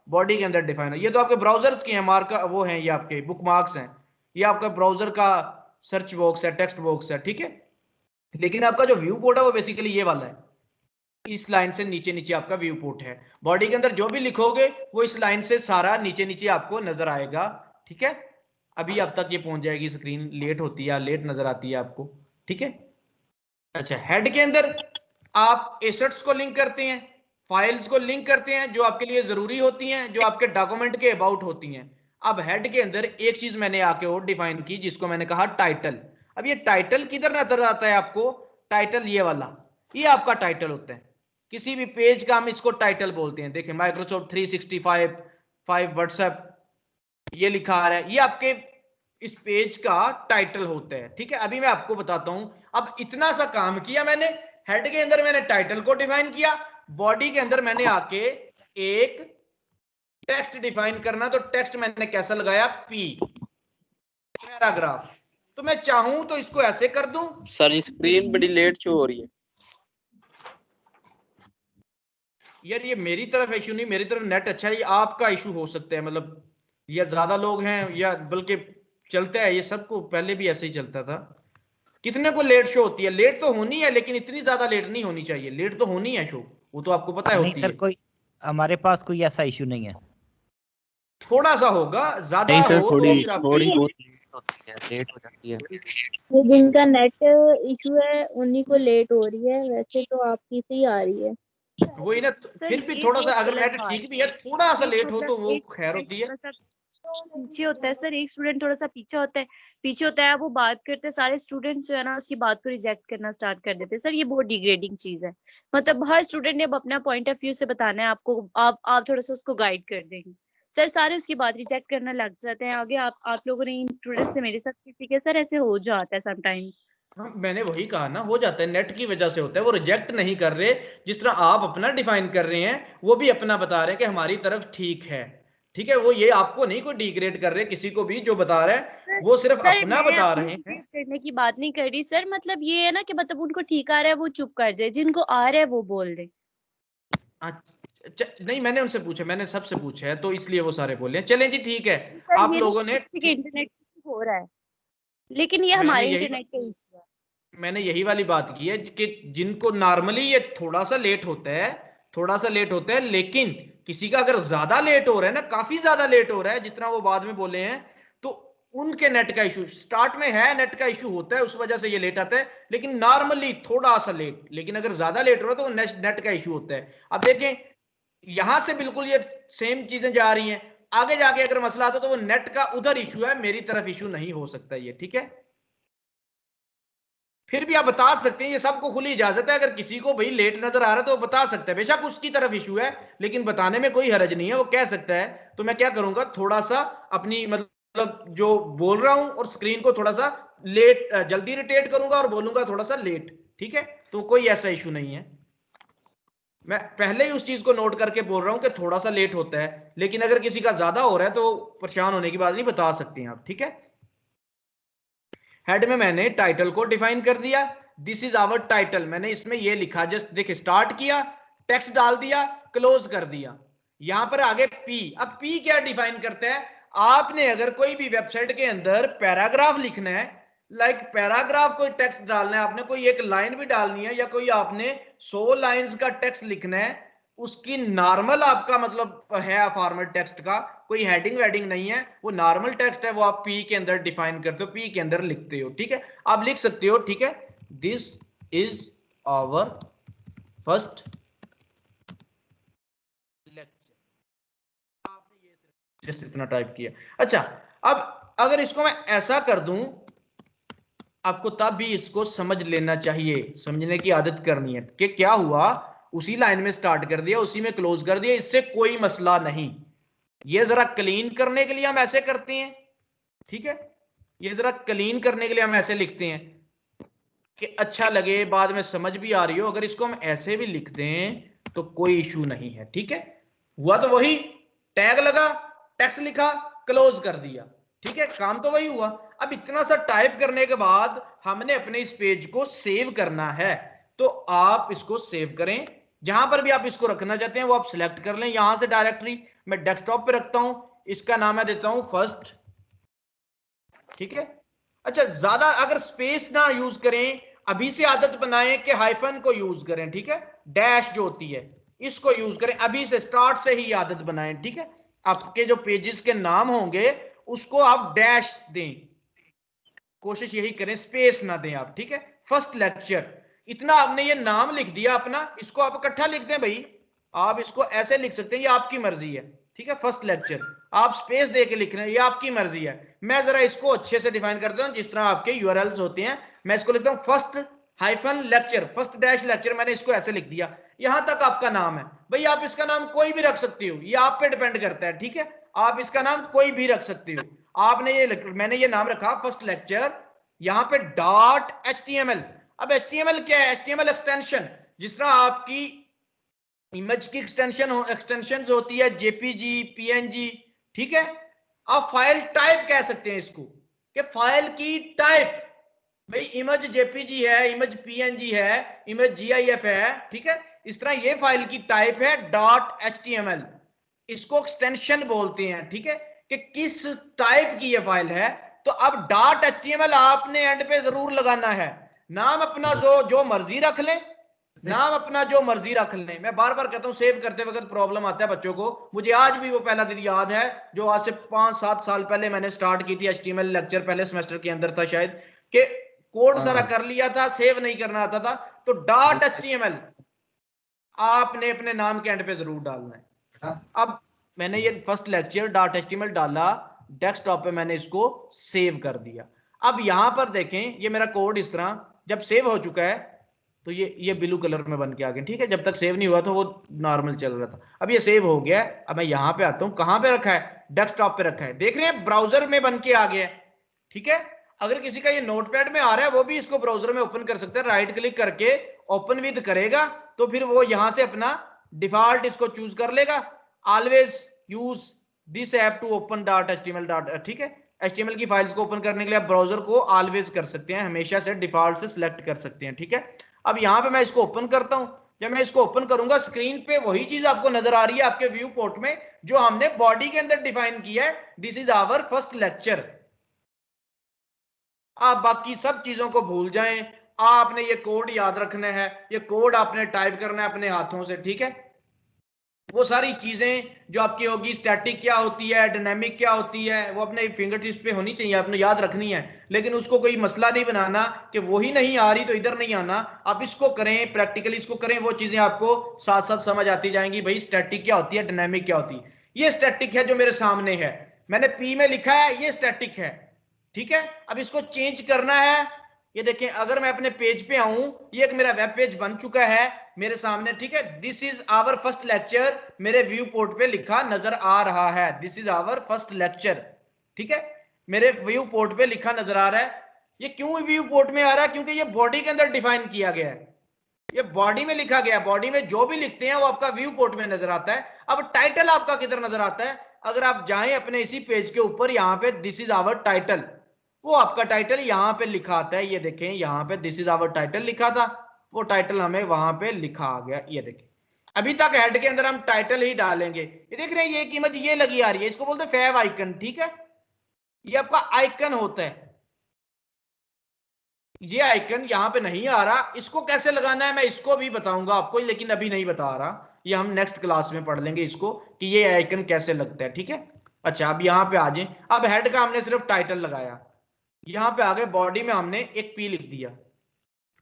बॉडी के अंदर डिफाइन है। ये तो आपके ब्राउजर्स के हैं, मार्क वो हैं, ये आपके बुक मार्क्स हैं, ये आपका ब्राउजर का सर्च बॉक्स है, टेक्स्ट बॉक्स है। ठीक है, लेकिन आपका जो व्यू पोर्ट है वो बेसिकली ये वाला है, इस लाइन से नीचे नीचे आपका व्यू पोर्ट है। बॉडी के अंदर जो भी लिखोगे वो इस लाइन से सारा नीचे नीचे आपको नजर आएगा। ठीक है, अभी अब तक ये पहुंच जाएगी, स्क्रीन लेट होती है, लेट नजर आती है आपको। ठीक है, अच्छा, हेड के अंदर आप एसेट्स को लिंक करते हैं, फाइल्स को लिंक करते हैं जो आपके लिए जरूरी होती हैं, जो आपके डॉक्यूमेंट के अबाउट होती हैं। अब हेड के अंदर एक चीज मैंने आके और डिफाइन की जिसको मैंने कहा टाइटल। अब ये टाइटल किधर नजर आता है आपको? टाइटल ये वाला, ये आपका टाइटल होता है। किसी भी पेज का हम इसको टाइटल बोलते हैं। देखिए, माइक्रोसॉफ्ट 365 व्हाट्सएप, ये लिखा आ रहा है, ये आपके इस पेज का टाइटल होता है। ठीक है, अभी मैं आपको बताता हूं। अब इतना सा काम किया मैंने, हेड के अंदर मैंने टाइटल को डिफाइन किया, बॉडी के अंदर मैंने आके एक टेक्स्ट डिफाइन करना, तो टेक्स्ट मैंने कैसा लगाया? P, paragraph. तो मैं चाहूं तो इसको ऐसे कर दूं। सर स्क्रीन बड़ी लेट शो हो रही है यार ये मेरी तरफ इशू नहीं, मेरी तरफ नेट अच्छा है, ये आपका इशू हो सकता है, मतलब या ज्यादा लोग हैं या बल्कि चलता है, ये सबको पहले भी ऐसे ही चलता था। कितने को लेट शो होती है? लेट तो होनी है लेकिन इतनी ज्यादा लेट नहीं होनी चाहिए, लेट तो होनी है शो, वो तो आपको पता है नहीं होती सर, है। कोई हमारे पास कोई ऐसा इशू नहीं है। थोड़ा सा होगा, ज्यादा नहीं सर, हो थोड़ी तो फिर आपको थोड़ी बहुत लेट होती है, लेट हो जाती है। वो जिनका नेट इशू है उन्हीं को लेट हो रही है, वैसे तो आपकी से ही आ रही है। वही ना, सर फिर भी ये थोड़ा तो सा अगर गलत नेट बात ठीक भी है, थोड़ा सा एक लेट हो मतलब तो वो एक खैर होती है। थोड़ा सा पीछे होता है सर, एक स्टूडेंट थोड़ा सा पीछे होता है, वो बात करते हैं, सारे स्टूडेंट्स जो है ना उसकी बात को रिजेक्ट करना स्टार्ट कर देते हैं। सर ये बहुत डिग्रेडिंग चीज है, मतलब हर स्टूडेंट ने अब अपना पॉइंट ऑफ व्यू से बताना है आपको, आप थोड़ा सा उसको गाइड कर देंगे। सर सारे उसकी बात रिजेक्ट करना लग जाते हैं आगे। आप लोगों ने इन स्टूडेंट से मेरे साथ किसी के सर ऐसे हो जाता है समटाइम्स। हाँ, मैंने वही कहा ना, हो जाता है, नेट की वजह से होता है, वो रिजेक्ट नहीं कर रहे। जिस तरह आप अपना डिफाइन कर रहे हैं वो भी अपना बता रहे हैं कि हमारी तरफ ठीक है। ठीक है, वो ये आपको नहीं कोई डिग्रेड कर रहे, किसी को भी जो बता रहा है वो सिर्फ सर अपना मैं बता अपनी रहे हैं। डिग्रेड करने की बात नहीं कर रही सर, मतलब ये है ना कि मतलब उनको ठीक आ रहा है वो चुप कर जाए, जिनको आ रहा है वो बोल दे। अच्छा, नहीं मैंने उनसे पूछा, मैंने सबसे पूछा है तो इसलिए वो सारे बोले हैं। चलें जी, ठीक है, सर आप ये लोगों नहीं ने किसी के इंटरनेट से हो रहा है, लेकिन ये मैंने हमारे यही इंटरनेट का इशू है। मैंने यही वाली बात की है कि जिनको नॉर्मली ये थोड़ा सा लेट होता है, लेकिन किसी का अगर ज्यादा लेट हो रहा है ना, काफी ज्यादा लेट हो रहा है, जिस तरह वो बाद में बोले हैं, तो उनके नेट का इशू स्टार्ट में है, नेट का इशू होता है, उस वजह से ये लेट आता है, लेकिन नॉर्मली थोड़ा सा लेट, लेकिन अगर ज्यादा लेट हो रहा है तो नेट का इशू होता है। अब देखें यहां से बिल्कुल ये सेम चीजें जा रही हैं, आगे जाके अगर मसला आता तो वो नेट का उधर इशू है, मेरी तरफ इशू नहीं हो सकता ये, ठीक है। फिर भी आप बता सकते हैं, ये सबको खुली इजाजत है, अगर किसी को भाई लेट नजर आ रहा है तो वो बता सकता है, बेशक उसकी तरफ इशू है, लेकिन बताने में कोई हरज नहीं है, वो कह सकता है। तो मैं क्या करूंगा, थोड़ा सा अपनी मतलब जो बोल रहा हूं और स्क्रीन को थोड़ा सा लेट जल्दी रोटेट करूंगा और बोलूंगा थोड़ा सा लेट, ठीक है। तो कोई ऐसा इशू नहीं है, मैं पहले ही उस चीज को नोट करके बोल रहा हूं कि थोड़ा सा लेट होता है, लेकिन अगर किसी का ज्यादा हो रहा है तो परेशान होने की बात नहीं, बता सकते हैं आप, ठीक है। हेड में मैंने टाइटल को डिफाइन कर दिया, दिस इज आवर टाइटल, मैंने इसमें ये लिखा, जस्ट देखिए स्टार्ट किया, टेक्स्ट डाल दिया, क्लोज कर दिया। यहां पर आगे पी, अब पी क्या डिफाइन करता है, आपने अगर कोई भी वेबसाइट के अंदर पैराग्राफ लिखना है, लाइक पैराग्राफ कोई टेक्स्ट डालना है, आपने कोई एक लाइन भी डालनी है, या कोई आपने 100 लाइंस का टेक्स्ट लिखना है, उसकी नॉर्मल आपका मतलब है फॉर्मेट टेक्स्ट का, कोई हेडिंग वेडिंग नहीं है, वो नॉर्मल टेक्स्ट है, वो आप पी के अंदर डिफाइन करते हो, पी के अंदर लिखते हो, ठीक है। आप लिख सकते हो, ठीक है, this is our first lecture, आपने ये जस्ट इतना टाइप किया। अच्छा, अब अगर इसको मैं ऐसा कर दूं, आपको तब भी इसको समझ लेना चाहिए, समझने की आदत करनी है कि क्या हुआ, उसी लाइन में स्टार्ट कर दिया, उसी में क्लोज कर दिया, इससे कोई मसला नहीं। ये जरा क्लीन करने के लिए हम ऐसे करते हैं, ठीक है, ये जरा क्लीन करने के लिए हम ऐसे लिखते हैं कि अच्छा लगे, बाद में समझ भी आ रही हो। अगर इसको हम ऐसे भी लिखते हैं तो कोई इशू नहीं है, ठीक है। हुआ तो वही, टैग लगा, टेक्स्ट लिखा, क्लोज कर दिया, ठीक है, काम तो वही हुआ। अब इतना सा टाइप करने के बाद हमने अपने इस पेज को सेव करना है, तो आप इसको सेव करें, जहां पर भी आप इसको रखना चाहते हैं वो आप सिलेक्ट कर लें, यहां से डायरेक्टरी मैं डेस्कटॉप पे रखता हूं, इसका नाम मैं देता हूं फर्स्ट, ठीक है। अच्छा, ज्यादा अगर स्पेस ना यूज करें, अभी से आदत बनाएं कि हाइफन को यूज करें, ठीक है, डैश जो होती है इसको यूज करें, अभी से स्टार्ट से ही आदत बनाएं, ठीक है। आपके जो पेजेस के नाम होंगे उसको आप डैश दें, कोशिश यही करें स्पेस ना दें आप, ठीक है। फर्स्ट लेक्चर, इतना आपने ये नाम लिख दिया अपना, इसको आप इकट्ठा लिख दें भाई, आप इसको ऐसे लिख सकते हैं, ये आपकी मर्जी है, ठीक है। फर्स्ट लेक्चर आप स्पेस दे के लिख रहे हैं, ये आपकी मर्जी है। मैं जरा इसको अच्छे से डिफाइन करता हूं, जिस तरह आपके यूआरएल्स होते हैं, मैं इसको लिखता हूं first hyphen lecture, first dash lecture, मैंने इसको ऐसे लिख दिया, यहां तक आपका नाम है भाई, आप इसका नाम कोई भी रख सकते हो, ये आप पे डिपेंड करता है, ठीक है। आप इसका नाम कोई भी रख सकते हो, आपने ये मैंने ये नाम रखा फर्स्ट लेक्चर, यहां पे डॉट HTML। अब HTML क्या है, HTML एक्सटेंशन, जिस तरह आपकी इमेज की एक्सटेंशन होती है, JPG, PNG, ठीक है। आप फाइल टाइप कह सकते हैं इसको, कि फाइल की टाइप, भाई इमेज JPG है, इमेज PNG है, इमेज GIF है, ठीक है। इस तरह ये फाइल की टाइप है डॉट HTML, इसको एक्सटेंशन बोलते हैं, ठीक है, कि किस टाइप की ये फाइल है। तो अब डॉट HTML आपने एंड पे जरूर लगाना है, नाम अपना जो मर्जी रख लें, नाम अपना जो मर्जी रख लें। मैं बार बार कहता हूं सेव करते वक्त प्रॉब्लम आता है बच्चों को, मुझे आज भी वो पहला दिन याद है जो आज से 5-7 साल पहले मैंने स्टार्ट की थी HTML लेक्चर, पहले सेमेस्टर के अंदर था शायद, कि कोड सारा कर लिया था, सेव नहीं करना आता था। तो डॉट HTML आपने अपने नाम के एंड पे जरूर डालना है। अब मैंने ये फर्स्ट लेक्चर डॉट HTML डाला, डेस्कटॉप पे मैंने इसको सेव कर दिया। अब यहां पर देखें, ये मेरा कोड इस तरह जब सेव हो चुका है तो ये ब्लू कलर में बन के आ गया, ठीक है। जब तक सेव नहीं हुआ था वो नॉर्मल चल रहा था, अब ये सेव हो गया है। अब मैं यहां पे आता हूं, कहां पे रखा है, डेस्कटॉप पे रखा है, देख रहे हैं ब्राउजर में बन के आ गया है, ठीक है। अगर किसी का ये नोटपैड में आ रहा है वो भी इसको ब्राउजर में ओपन कर सकता है, राइट क्लिक करके ओपन विद करेगा तो फिर वो यहां से अपना डिफॉल्ट इसको चूज कर लेगा, always use this app to open dot HTML dot, ठीक है। HTML की फाइल्स को ओपन करने के लिए आप ब्राउजर को ऑलवेज कर सकते हैं, हमेशा से डिफॉल्ट से सिलेक्ट कर सकते हैं, ठीक है। अब यहां पे मैं इसको ओपन करता हूं, जब मैं इसको ओपन करूंगा स्क्रीन पे वही चीज आपको नजर आ रही है आपके व्यू पोर्ट में, जो हमने बॉडी के अंदर डिफाइन किया है, this is our first lecture. आप बाकी सब चीजों को भूल जाएं, आपने ये कोड याद रखना है, ये कोड आपने टाइप करना है अपने हाथों से, ठीक है। वो सारी चीजें जो आपकी होगी, स्टैटिक क्या होती है, डायनेमिक क्या होती है, वो अपने फिंगर टिप्स पे होनी चाहिए, आपने याद रखनी है। लेकिन उसको कोई मसला नहीं बनाना कि वही नहीं आ रही तो इधर नहीं आना। आप इसको करें, प्रैक्टिकली इसको करें, वो चीजें आपको साथ साथ समझ आती जाएंगी। भाई स्टैटिक क्या होती है, डायनेमिक क्या होती है। ये स्टैटिक है जो मेरे सामने है, मैंने पी में लिखा है, ये स्टैटिक है, ठीक है। अब इसको चेंज करना है। ये देखें, अगर मैं अपने पेज पे आऊं, ये एक मेरा वेब पेज बन चुका है मेरे सामने, ठीक है। This is our first lecture, मेरे व्यू पोर्ट पे लिखा नजर आ रहा है, this is our first lecture, ठीक है। मेरे व्यू पोर्ट पे लिखा नजर आ रहा है। ये क्यों व्यू पोर्ट में आ रहा है? क्योंकि ये बॉडी के अंदर डिफाइन किया गया है, ये बॉडी में लिखा गया। बॉडी में जो भी लिखते हैं वो आपका व्यू पोर्ट में नजर आता है। अब टाइटल आपका किधर नजर आता है? अगर आप जाएं अपने इसी पेज के ऊपर, यहाँ पे दिस इज आवर टाइटल, वो आपका टाइटल यहाँ पे लिखा आता है। ये देखें, यहाँ पे दिस इज आवर टाइटल लिखा था, वो टाइटल हमें वहां पे लिखा आ गया। ये देखें, अभी तक हेड के अंदर हम टाइटल ही डालेंगे। ये देख रहे हैं, ये कीमत ये लगी आ रही है, इसको बोलते हैं फैव आइकन, ठीक है। ये आपका आइकन होता है, ये आइकन यहाँ पे नहीं आ रहा, इसको कैसे लगाना है मैं इसको भी बताऊंगा आपको, लेकिन अभी नहीं बता रहा, ये हम नेक्स्ट क्लास में पढ़ लेंगे इसको कि ये आइकन कैसे लगता है, ठीक है। अच्छा, अब यहाँ पे आ जाए। अब हेड का हमने सिर्फ टाइटल लगाया, यहाँ पे आगे बॉडी में हमने एक पी लिख दिया।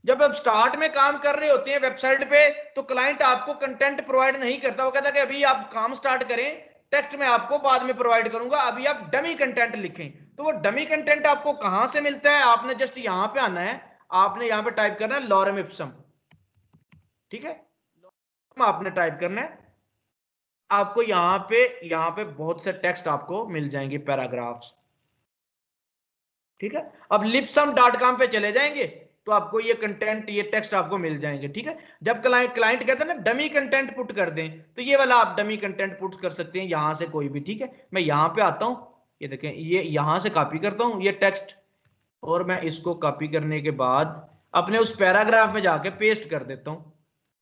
जब आप स्टार्ट में काम कर रहे होते हैं वेबसाइट पे, तो क्लाइंट आपको कंटेंट प्रोवाइड नहीं करता, वो कहता है कि अभी आप काम स्टार्ट करें, टेक्स्ट में आपको बाद में प्रोवाइड करूंगा, अभी आप डमी कंटेंट लिखें। तो वो डमी कंटेंट आपको कहां से मिलता है? आपने जस्ट यहां पे आना है, आपने यहां पे टाइप करना है लॉरम इप्सम, ठीक है। आपने टाइप करना है, आपको यहां पे बहुत से टेक्स्ट आपको मिल जाएंगे, पैराग्राफ्स, ठीक है। अब lipsum.com पे चले जाएंगे तो आपको ये कंटेंट, ये टेक्स्ट आपको मिल जाएंगे, ठीक है। जब क्लाइंट कहते हैं ना डमी कंटेंट पुट कर दें, तो ये वाला आप डमी कंटेंट पुट कर सकते हैं यहां से कोई भी, ठीक है। मैं यहां पे आता हूं, ये देखें, ये यहां से कॉपी करता हूं ये टेक्स्ट, और मैं इसको कॉपी करने के बाद अपने उस पैराग्राफ में जाके पेस्ट कर देता हूं।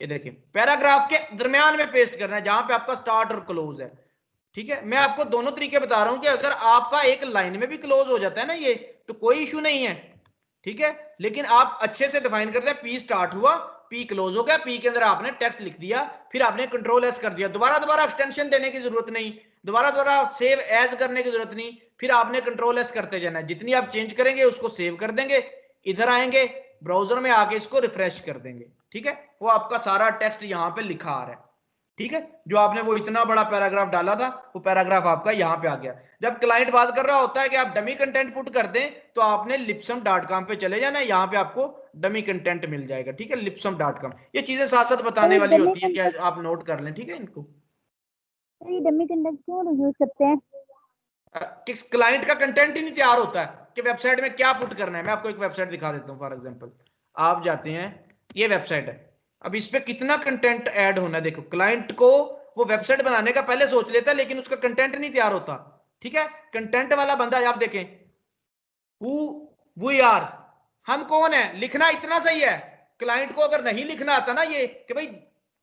ये देखें, पैराग्राफ के दरमियान में पेस्ट करना है, जहां पे आपका स्टार्ट और क्लोज है, ठीक है। मैं आपको दोनों तरीके बता रहा हूं कि अगर आपका एक लाइन में भी क्लोज हो जाता है ना ये, तो कोई इशू नहीं है, ठीक है। लेकिन आप अच्छे से डिफाइन करते हैं, पी स्टार्ट हुआ, पी क्लोज हो गया, पी के अंदर आपने टेक्स्ट लिख दिया, फिर आपने कंट्रोल एस कर दिया, दोबारा एक्सटेंशन देने की जरूरत नहीं, दोबारा सेव एज करने की जरूरत नहीं, फिर आपने कंट्रोल एस करते जाना है। जितनी आप चेंज करेंगे उसको सेव कर देंगे, इधर आएंगे ब्राउजर में आके इसको रिफ्रेश कर देंगे, ठीक है। वो आपका सारा टेक्स्ट यहाँ पे लिखा आ रहा है, ठीक है। जो आपने वो इतना बड़ा पैराग्राफ डाला था, वो पैराग्राफ आपका यहाँ पे आ गया। जब क्लाइंट बात कर रहा होता है कि आप डमी कंटेंट पुट कर दें, तो आपने lipsum.com पे चले जाना है, यहाँ पे आपको डमी कंटेंट मिल जाएगा, ठीक है। lipsum.com, ये चीजें साथ साथ बताने वाली होती है, क्या आप नोट कर लें, ठीक है इनको। ये डमी कंटेंट क्यों यूज करते हैं? किस क्लाइंट का कंटेंट ही नहीं तैयार होता है कि वेबसाइट में क्या पुट करना है। मैं आपको एक वेबसाइट दिखा देता हूँ, फॉर एग्जाम्पल आप जाते हैं, ये वेबसाइट है, अब इस पे कितना कंटेंट ऐड होना है। देखो, क्लाइंट को वो वेबसाइट बनाने का पहले सोच लेता है, लेकिन उसका कंटेंट नहीं तैयार होता, ठीक है। कंटेंट वाला बंदा, आप देखें, वी आर, हम कौन है, लिखना इतना सही है। क्लाइंट को अगर नहीं लिखना आता ना ये कि भाई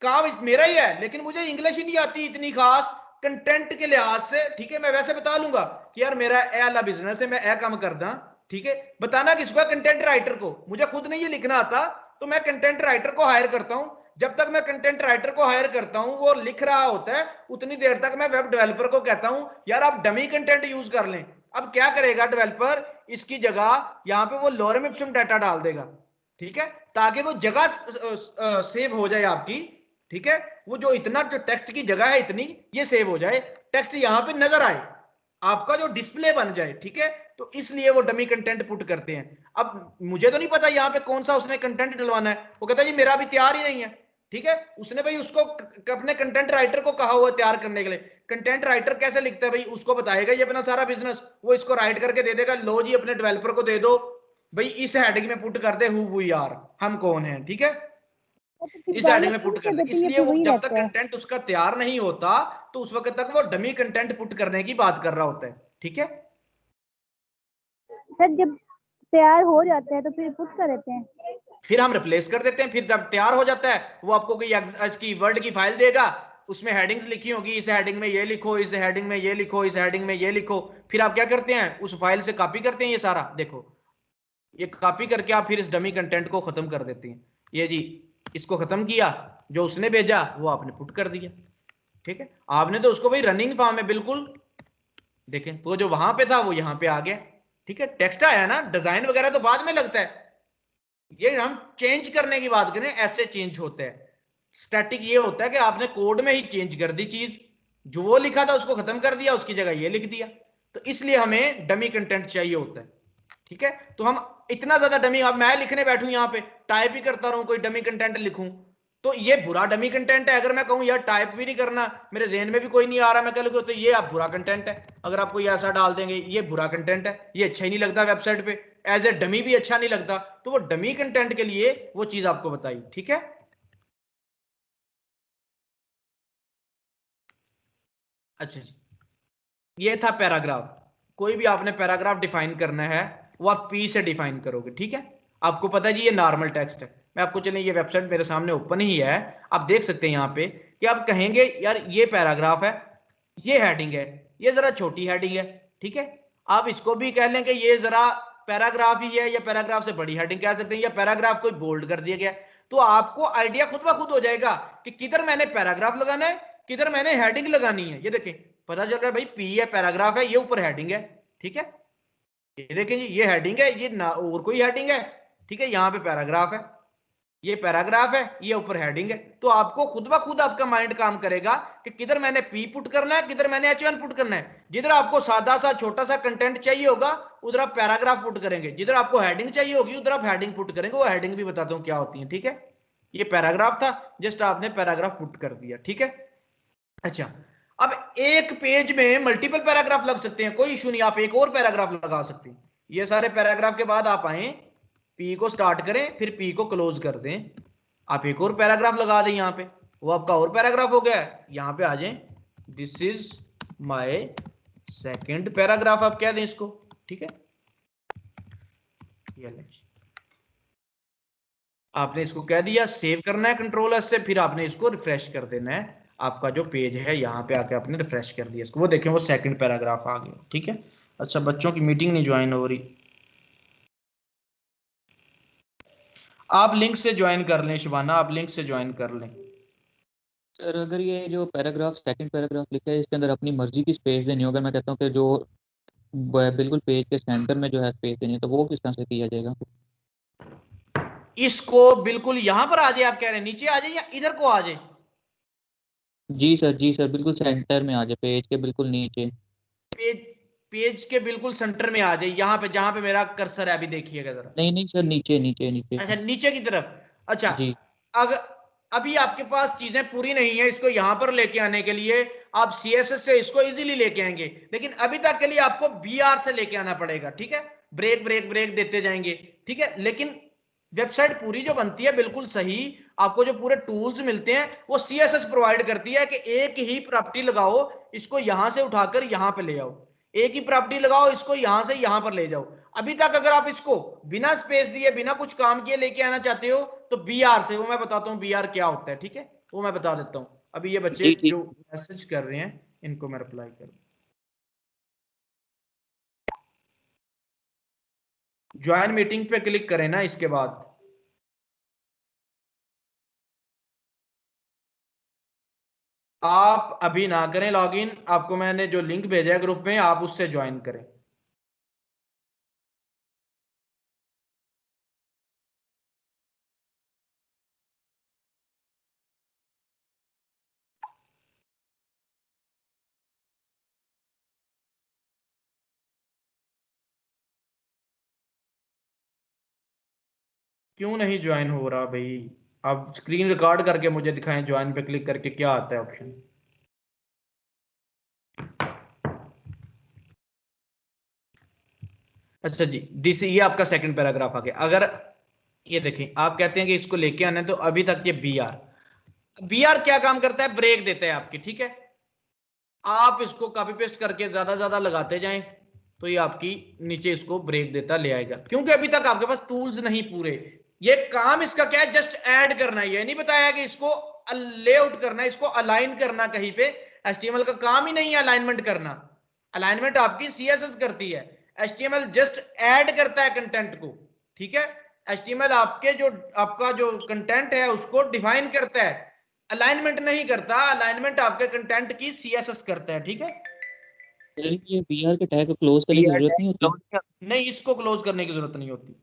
काम मेरा ही है, लेकिन मुझे इंग्लिश ही नहीं आती इतनी खास कंटेंट के लिहाज से, ठीक है। मैं वैसे बता लूंगा कि यार मेरा ए वाला बिजनेस है, मैं ए काम करदा, ठीक है। बताना किसको है? कंटेंट राइटर को। मुझे खुद नहीं ये लिखना आता, तो मैं कंटेंट राइटर को हायर करता हूं। जब तक मैं कंटेंट राइटर को हायर करता हूं, वो लिख रहा होता है, उतनी देर तक मैं वेब डेवलपर को कहता हूं यार आप डमी कंटेंट यूज कर लें। अब क्या करेगा डेवलपर, इसकी जगह यहाँ पे वो लॉरम इप्सम डाटा डाल देगा, ठीक है, ताकि वो जगह सेव हो जाए आपकी, ठीक है। वो जो इतना जो टेक्स्ट की जगह है इतनी, ये सेव हो जाए, टेक्स्ट यहाँ पे नजर आए, आपका जो डिस्प्ले बन जाए, ठीक है। तो इसलिए वो डमी कंटेंट पुट करते हैं। अब मुझे तो नहीं पता यहाँ पे कौन सा उसने कंटेंट डलवाना है, वो कहता है जी मेरा भी तैयार ही नहीं है, ठीक है। उसने भाई उसको अपने कंटेंट राइटर को कहा हुआ तैयार करने के लिए। कंटेंट राइटर कैसे लिखता है भाई, उसको बताएगा ये अपना सारा बिजनेस, वो इसको राइट करके दे देगा, लो जी अपने डेवलपर को दे दो भाई इस हेडिंग में पुट कर दे हु वी आर, हम कौन हैं, ठीक है, इस हेडिंग में पुट कर दे। इसलिए वो जब तक कंटेंट उसका तैयार नहीं होता, तो उस वक्त तक वो डमी कंटेंट पुट करने की बात कर रहा होता है, ठीक है। सर जब तैयार हो जाता है तो फिर पुट कर देते हैं, फिर हम रिप्लेस कर देते हैं। फिर जब तैयार हो जाता है, वो आपको कोई इसकी वर्ड की फाइल देगा, उसमें हेडिंग्स लिखी होगी, इस हेडिंग में ये लिखो, इस हेडिंग में ये लिखो, इस हेडिंग में ये लिखो। फिर आप क्या करते हैं, उस फाइल से कॉपी करते हैं ये सारा। देखो ये कॉपी करके आप फिर इस डमी कंटेंट को खत्म कर देते हैं। ये जी इसको खत्म किया, जो उसने भेजा वो आपने पुट कर दिया, ठीक है। आपने तो उसको भाई रनिंग फॉर्म में बिल्कुल देखें, तो जो वहां पे था वो यहाँ पे आ गया, ठीक है। टेक्स्ट आया ना, डिजाइन वगैरह तो बाद में लगता है, ये हम चेंज करने की बात करें, ऐसे चेंज होता है। स्टैटिक ये होता है कि आपने कोड में ही चेंज कर दी चीज, जो वो लिखा था उसको खत्म कर दिया, उसकी जगह ये लिख दिया। तो इसलिए हमें डमी कंटेंट चाहिए होता है, ठीक है। तो हम इतना ज्यादा डमी, अब मैं लिखने बैठूं यहाँ पे टाइप ही करता रहूं, कोई डमी कंटेंट लिखूं, तो ये बुरा डमी कंटेंट है। अगर मैं कहूं यार टाइप भी नहीं करना, मेरे ज़हन में भी कोई नहीं आ रहा, मैं कह लूंगा तो ये आप बुरा कंटेंट है। अगर आप कोई ऐसा डाल देंगे ये बुरा कंटेंट है, ये अच्छा ही नहीं लगता वेबसाइट पे, एज ए डमी भी अच्छा नहीं लगता, तो वो डमी कंटेंट के लिए वो चीज आपको बताई, ठीक है। अच्छा जी, ये था पैराग्राफ। कोई भी आपने पैराग्राफ डिफाइन करना है वो आप पी से डिफाइन करोगे, ठीक है। आपको पता है जी ये नॉर्मल टेक्स्ट है। मैं आपको, चलिए ये वेबसाइट मेरे सामने ओपन ही है, आप देख सकते हैं यहाँ पे कि आप कहेंगे यार ये पैराग्राफ है, ये हेडिंग है, ये जरा छोटी हेडिंग है, ठीक है। आप इसको भी कह लें कि ये जरा पैराग्राफ ही है, या पैराग्राफ से बड़ी हेडिंग कह सकते हैं, या पैराग्राफ को बोल्ड कर दिया गया। तो आपको आइडिया खुद ब खुद हो जाएगा कि किधर मैंने पैराग्राफ लगाना है, किधर मैंने हेडिंग लगानी है। ये देखें, पता चल रहा है भाई पी है, पैराग्राफ है, ये ऊपर हेडिंग है, ठीक है। ये देखें जी, ये हेडिंग है, ये ना और कोई हेडिंग है, ठीक है। यहाँ पे पैराग्राफ है, ये पैराग्राफ है, ये ऊपर हेडिंग है। तो आपको खुद ब खुद आपका माइंड काम करेगा कि किधर मैंने पी पुट करना है, किधर मैंने H1 पुट करना है। जिधर आपको सादा सा छोटा सा कंटेंट चाहिए होगा उधर आप पैराग्राफ पुट करेंगे, जिधर आपको हेडिंग चाहिए होगी उधर आप हेडिंग पुट करेंगे। वो हेडिंग भी बताता हूँ क्या होती है, ठीक है। ये पैराग्राफ था, जस्ट आपने पैराग्राफ पुट कर दिया, ठीक है। अच्छा, अब एक पेज में मल्टीपल पैराग्राफ लग सकते हैं, कोई इशू नहीं, आप एक और पैराग्राफ लगा सकते हैं। ये सारे पैराग्राफ के बाद आप आए, पी को स्टार्ट करें, फिर पी को क्लोज कर दें, आप एक और पैराग्राफ लगा दें यहाँ पे, वो आपका और पैराग्राफ हो गया। यहाँ पे आ जाएं, this is my second paragraph, आप कह दें इसको, ठीक है। आपने इसको कह दिया, सेव करना है कंट्रोल एस से, फिर आपने इसको रिफ्रेश कर देना है। आपका जो पेज है यहाँ पे आके आपने रिफ्रेश कर दिया इसको, वो देखें वो सेकंड पैराग्राफ आ गया, ठीक है। अच्छा, बच्चों की मीटिंग नहीं ज्वाइन हो रही, आप लिंक से ज्वाइन कर लें। शिवाना, आप लिंक से ज्वाइन कर लें। सर अगर ये जो पैराग्राफ सेकंड पैराग्राफ लिखा है इसके अंदर अपनी मर्जी की स्पेस देनी हो, अगर मैं कहता हूँ कि जो बिल्कुल पेज के सेंटर में जो है स्पेस देनी है, तो वो किस तरह से किया जाएगा? इसको बिल्कुल यहाँ पर आ जाए, आप कह रहे हैं नीचे आ जाए या इधर को आ जाए? जी सर, बिल्कुल सेंटर में आ जाए, पेज के बिल्कुल नीचे। पेज के बिल्कुल सेंटर में आ जाए, यहाँ पे जहां पे मेरा कर्सर है, अभी देखिएगा जरा। नहीं सर, नीचे नीचे नीचे। अच्छा, नीचे की तरफ। अच्छा जी। अगर अभी आपके पास चीजें पूरी नहीं है, इसको यहां पर लेके आने के लिए आप CSS से इसको इजीली लेके आएंगे, लेकिन अभी तक के लिए आपको BR से लेके आना पड़ेगा, ठीक है। ब्रेक ब्रेक ब्रेक देते जाएंगे, ठीक है। लेकिन वेबसाइट पूरी जो बनती है बिल्कुल सही, आपको जो पूरे टूल्स मिलते हैं वो CSS प्रोवाइड करती है कि एक ही प्रॉपर्टी लगाओ, इसको यहां से उठाकर यहां पे ले आओ, एक ही प्रॉपर्टी लगाओ, इसको यहां से यहां पर ले जाओ। अभी तक अगर आप इसको बिना स्पेस दिए, बिना कुछ काम किए लेके आना चाहते हो तो BR से, वो मैं बताता हूँ BR क्या होता है, ठीक है, वो मैं बता देता हूँ। अभी ये बच्चे जो मैसेज कर रहे हैं इनको मैं रिप्लाई कर, ज्वाइन मीटिंग पे क्लिक करें ना, इसके बाद आप अभी ना करें लॉगिन, आपको मैंने जो लिंक भेजा है ग्रुप में, आप उससे ज्वाइन करें। क्यों नहीं ज्वाइन हो रहा भाई? आप स्क्रीन रिकॉर्ड करके मुझे दिखाएं, ज्वाइन पे क्लिक करके क्या आता है ऑप्शन। अच्छा जी, दिस, ये आपका सेकंड पैराग्राफ आ गया। अगर ये देखें, आप कहते हैं कि इसको लेके आना है, तो अभी तक ये BR क्या काम करता है? ब्रेक देता है आपकी, ठीक है। आप इसको कॉपी पेस्ट करके ज्यादा ज्यादा लगाते जाएं तो ये आपकी नीचे इसको ब्रेक देता ले आएगा, क्योंकि अभी तक आपके पास टूल्स नहीं पूरे। ये काम इसका क्या है? जस्ट ऐड करना है, ये नहीं बताया कि इसको लेआउट करना है, इसको अलाइन करना कहीं पे। HTML का काम ही नहीं है अलाइनमेंट करना, अलाइनमेंट आपकी CSS करती है, HTML जस्ट ऐड करता है कंटेंट को, ठीक है। HTML आपका जो कंटेंट है उसको डिफाइन करता है, अलाइनमेंट नहीं करता। अलाइनमेंट आपके कंटेंट की CSS करता है, ठीक है। ये BR के टैग को क्लोज करने की जरूरत नहीं होती। नहीं, इसको क्लोज करने की जरूरत नहीं होती।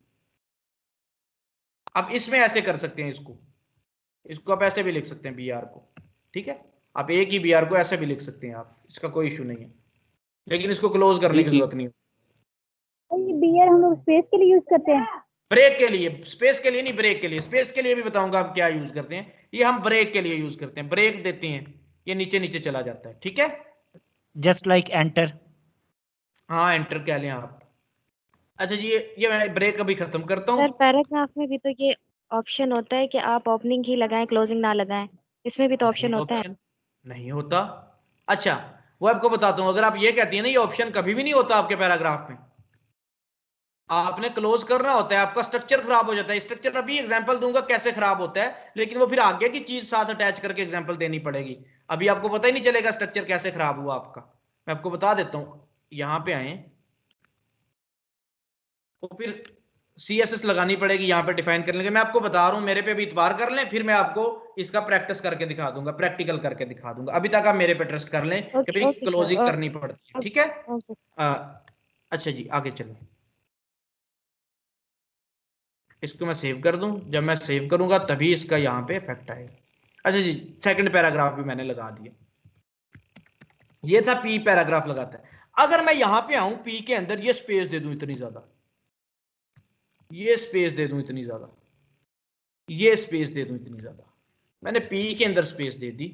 आप इसमें ऐसे कर सकते हैं, इसको आप ऐसे भी लिख सकते हैं BR को, ठीक है। आप एक ही BR को ऐसे भी लिख सकते हैं आप, इसका कोई इशू नहीं है, लेकिन इसको क्लोज करने की जरूरत नहीं होती। ये BR हम लोग स्पेस के लिए यूज करते हैं। ब्रेक के लिए, स्पेस के लिए नहीं, ब्रेक के लिए। स्पेस के लिए भी बताऊंगा आप क्या यूज करते हैं। ये हम ब्रेक के लिए यूज करते हैं, ब्रेक देते हैं, ये नीचे नीचे चला जाता है, ठीक है। Just like enter. हाँ, एंटर कह लें आप। अच्छा जी, ये मैं ब्रेक अभी खत्म करता हूँ। सर पैराग्राफ में भी तो ये ऑप्शन होता है कि आप ओपनिंग ही लगाएं, क्लोजिंग ना लगाएं, इसमें भी तो ऑप्शन होता है। ऑप्शन नहीं होता। अच्छा, वो आपको बताता हूँ। अगर आप ये कहती है ना, ये ऑप्शन कभी भी नहीं होता आपके पैराग्राफ में, आपने क्लोज करना होता है, आपका स्ट्रक्चर खराब हो जाता है। स्ट्रक्चर अभी एग्जांपल दूंगा कैसे खराब होता है, लेकिन वो फिर आगे की चीज साथ अटैच करके एग्जांपल देनी पड़ेगी। अभी आपको पता ही नहीं चलेगा स्ट्रक्चर कैसे खराब हुआ आपका। मैं आपको बता देता हूं, यहां पे आए तो फिर CSS लगानी पड़ेगी, यहां पे डिफाइन करने के। मैं आपको बता रहा हूं, मेरे पे भी इतबार कर लें, फिर मैं आपको इसका प्रैक्टिस करके दिखा दूंगा, प्रैक्टिकल करके दिखा दूंगा। अभी तक आप मेरे पे ट्रस्ट कर लें कि भाई क्लोजिंग करनी पड़ती है, ठीक है। अच्छा जी, आगे चलें। इसको मैं सेव कर दूं, जब मैं सेव करूंगा तभी इसका यहाँ पे इफेक्ट आएगा। अच्छा जी, सेकंड पैराग्राफ भी मैंने लगा दिया। ये था P पैराग्राफ लगाता है। अगर मैं यहां पे आऊं P के अंदर, ये स्पेस दे दूं इतनी ज्यादा, ये स्पेस दे दूं इतनी ज्यादा, ये स्पेस दे दूं इतनी ज्यादा, मैंने P के अंदर स्पेस दे दी,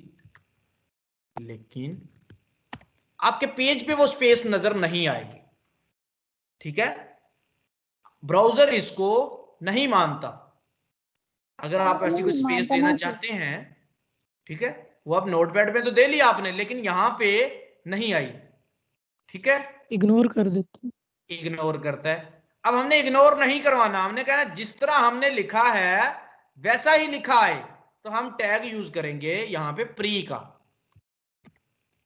लेकिन आपके पेज पे वो स्पेस नजर नहीं आएगी, ठीक है। ब्राउजर इसको नहीं मानता। अगर आप ऐसी कोई स्पेस देना चाहते हैं, ठीक है, वो आप नोटपैड में तो दे लिया आपने, लेकिन यहां पे नहीं आई, ठीक है, इग्नोर कर देते हैं। इग्नोर करता है। अब हमने इग्नोर नहीं करवाना, हमने कहना जिस तरह हमने लिखा है वैसा ही लिखा है, तो हम टैग यूज करेंगे यहां पे प्री का।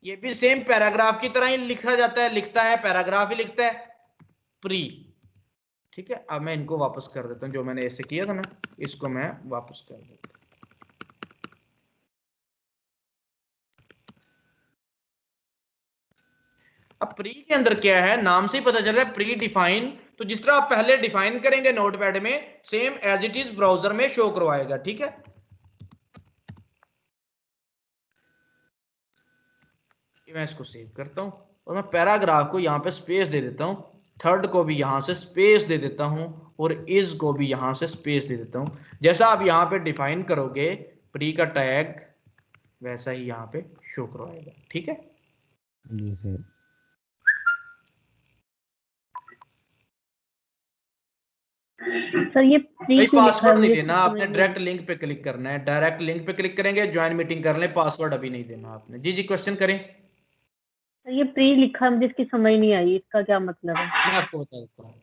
ये भी सेम पैराग्राफ की तरह ही लिखा जाता है, लिखता है पैराग्राफ ही लिखता है, प्री, ठीक है। अब मैं इनको वापस कर देता हूं, जो मैंने ऐसे किया था ना, इसको मैं वापस कर देता हूं। अब प्री के अंदर क्या है, नाम से ही पता चल रहा है, प्री डिफाइन। तो जिस तरह आप पहले डिफाइन करेंगे नोटपैड में, same as it is browser में शो करवाएगा, ठीक है। मैं इसको सेव करता हूं और मैं पैराग्राफ को यहां पे स्पेस दे देता हूं, थर्ड को भी यहां से स्पेस दे देता हूं, और इज को भी यहां से स्पेस दे देता हूं। जैसा आप यहां पे डिफाइन करोगे प्री का टैग, वैसा ही यहां पे शो करवाएगा, ठीक है। जी सर। सर ये भाई पासवर्ड नहीं देना आपने, डायरेक्ट लिंक पे क्लिक करना है। डायरेक्ट लिंक पे क्लिक करेंगे, ज्वाइन मीटिंग कर लें, पासवर्ड अभी नहीं देना आपने। जी जी, क्वेश्चन करें। ये प्री लिखा, मुझे इसकी समझ नहीं आई, इसका क्या मतलब है? मैं आपको बता देता हूँ।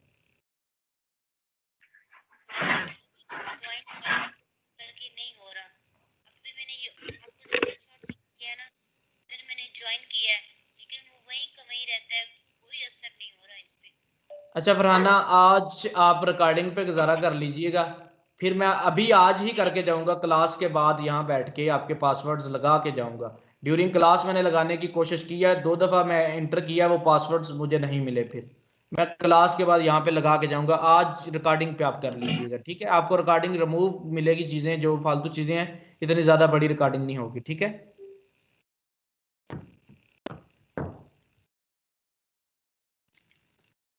अच्छा फरहाना, आज आप रिकॉर्डिंग पे गुजारा कर लीजिएगा, फिर मैं अभी आज ही करके जाऊंगा क्लास के बाद, यहाँ बैठ के आपके पासवर्ड्स लगा के जाऊंगा। ड्यूरिंग क्लास मैंने लगाने की कोशिश की है, 2 दफ़ा मैं इंटर किया, वो पासवर्ड्स मुझे नहीं मिले। फिर मैं क्लास के बाद यहाँ पे लगा के जाऊंगा। आज रिकॉर्डिंग पे आप कर लीजिएगा, ठीक है। आपको रिकॉर्डिंग रिमूव मिलेगी, चीज़ें जो फालतू चीज़ें हैं, इतनी ज़्यादा बड़ी रिकॉर्डिंग नहीं होगी, ठीक है।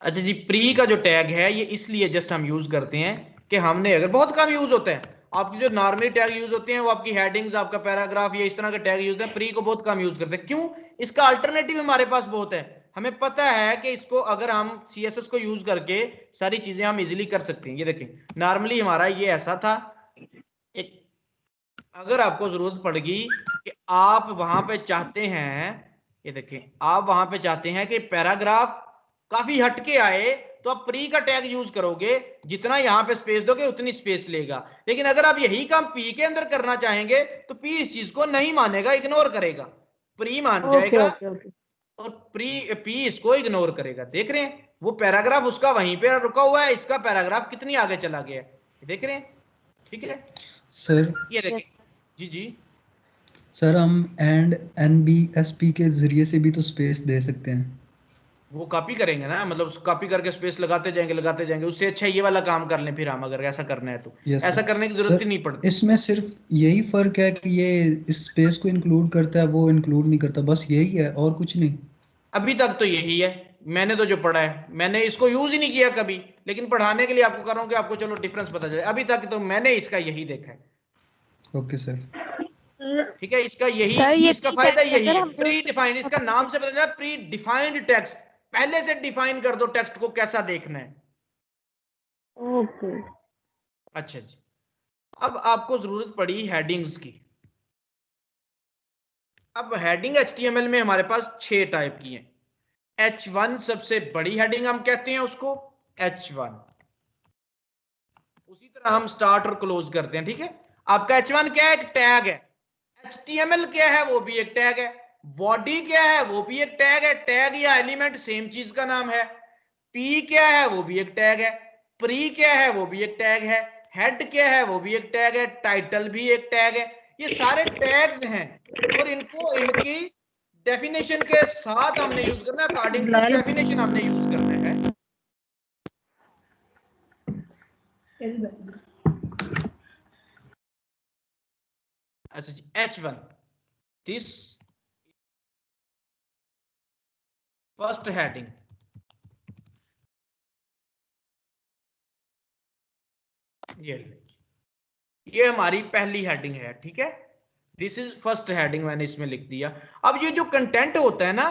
अच्छा जी, प्री का जो टैग है ये इसलिए जस्ट हम यूज करते हैं कि हमने, अगर बहुत कम यूज होता है, आपकी जो नॉर्मली टैग यूज होते हैं वो आपकी हेडिंग्स, आपका पैराग्राफ, ये इस तरह के टैग यूज है, प्री को बहुत कम यूज करते हैं। क्यों? इसका अल्टरनेटिव हमारे पास बहुत है। हमें पता है कि इसको अगर हम CSS को यूज करके सारी चीजें हम इजीली कर सकते हैं। ये देखें, नॉर्मली हमारा ये ऐसा था, एक अगर आपको जरूरत पड़ेगी कि आप वहां पे चाहते हैं, ये देखें, आप वहां पे चाहते हैं कि पैराग्राफ काफी हटके आए, तो आप प्री का टैग यूज करोगे, जितना यहां पे स्पेस दोगे उतनी स्पेस लेगा। लेकिन अगर आप यही काम P के अंदर करना चाहेंगे तो P इस चीज को नहीं मानेगा, इग्नोर करेगा, प्री मान जाएगा। और पी इसको इग्नोर करेगा। देख रहे हैं वो पैराग्राफ उसका वहीं पे रुका हुआ है, इसका पैराग्राफ कितनी आगे चला गया है, देख रहे हैं। ठीक है सर ये देखें। जी जी सर हम एंड NBSP के जरिए से भी तो स्पेस दे सकते हैं। वो कॉपी करेंगे ना, मतलब कॉपी करके स्पेस लगाते जाएंगे। उससे अच्छा ये वाला काम कर लें फिर हम, अगर ऐसा करना है तो। यस ऐसा सर। करने की जरूरत सर ही नहीं पड़ती। इसमें सिर्फ यही फर्क है कि ये इस स्पेस को इंक्लूड करता है, वो इंक्लूड नहीं करता, बस यही है और कुछ नहीं। अभी तक तो यही है, मैंने तो जो पढ़ा है, मैंने इसको यूज ही नहीं किया कभी, लेकिन पढ़ाने के लिए आपको कर रहा हूं कि आपको चलो डिफरेंस पता चले। अभी तक तो मैंने इसका यही देखा है। Okay sir. ठीक है, इसका यही सर ये इसका पी फायदा यही अगर है, हम प्री यूज डिफाइंड। इसका नाम से पता चला प्री डिफाइंड टेक्स्ट, पहले से डिफाइन कर दो टेक्स्ट को कैसा देखना है। ओके। अच्छा जी, अब आपको जरूरत पड़ी हेडिंग्स की। अब हेडिंग HTML में हमारे पास 6 टाइप की हैं। H1 सबसे बड़ी हेडिंग हम कहते हैं उसको, H1। उसी तरह हम स्टार्ट और क्लोज करते हैं। ठीक है, आपका H1 क्या है? एक टैग है। HTML क्या है? वो भी एक टैग है। बॉडी क्या है? वो भी एक टैग है। टैग या एलिमेंट सेम चीज का नाम है। P क्या है? वो भी एक टैग है। प्री क्या है? वो भी एक टैग है। हेड क्या है? वो भी एक टैग है। टाइटल भी एक टैग है। ये सारे टैग्स हैं और इनको इनकी डेफिनेशन के साथ हमने यूज करना है, अकॉर्डिंग टू डेफिनेशन हमने यूज करना है। अच्छा जी, H1 दिस फर्स्ट हेडिंग। ये हमारी पहली हेडिंग है। ठीक है, दिस इज फर्स्ट हेडिंग, मैंने इसमें लिख दिया। अब ये जो कंटेंट होता है ना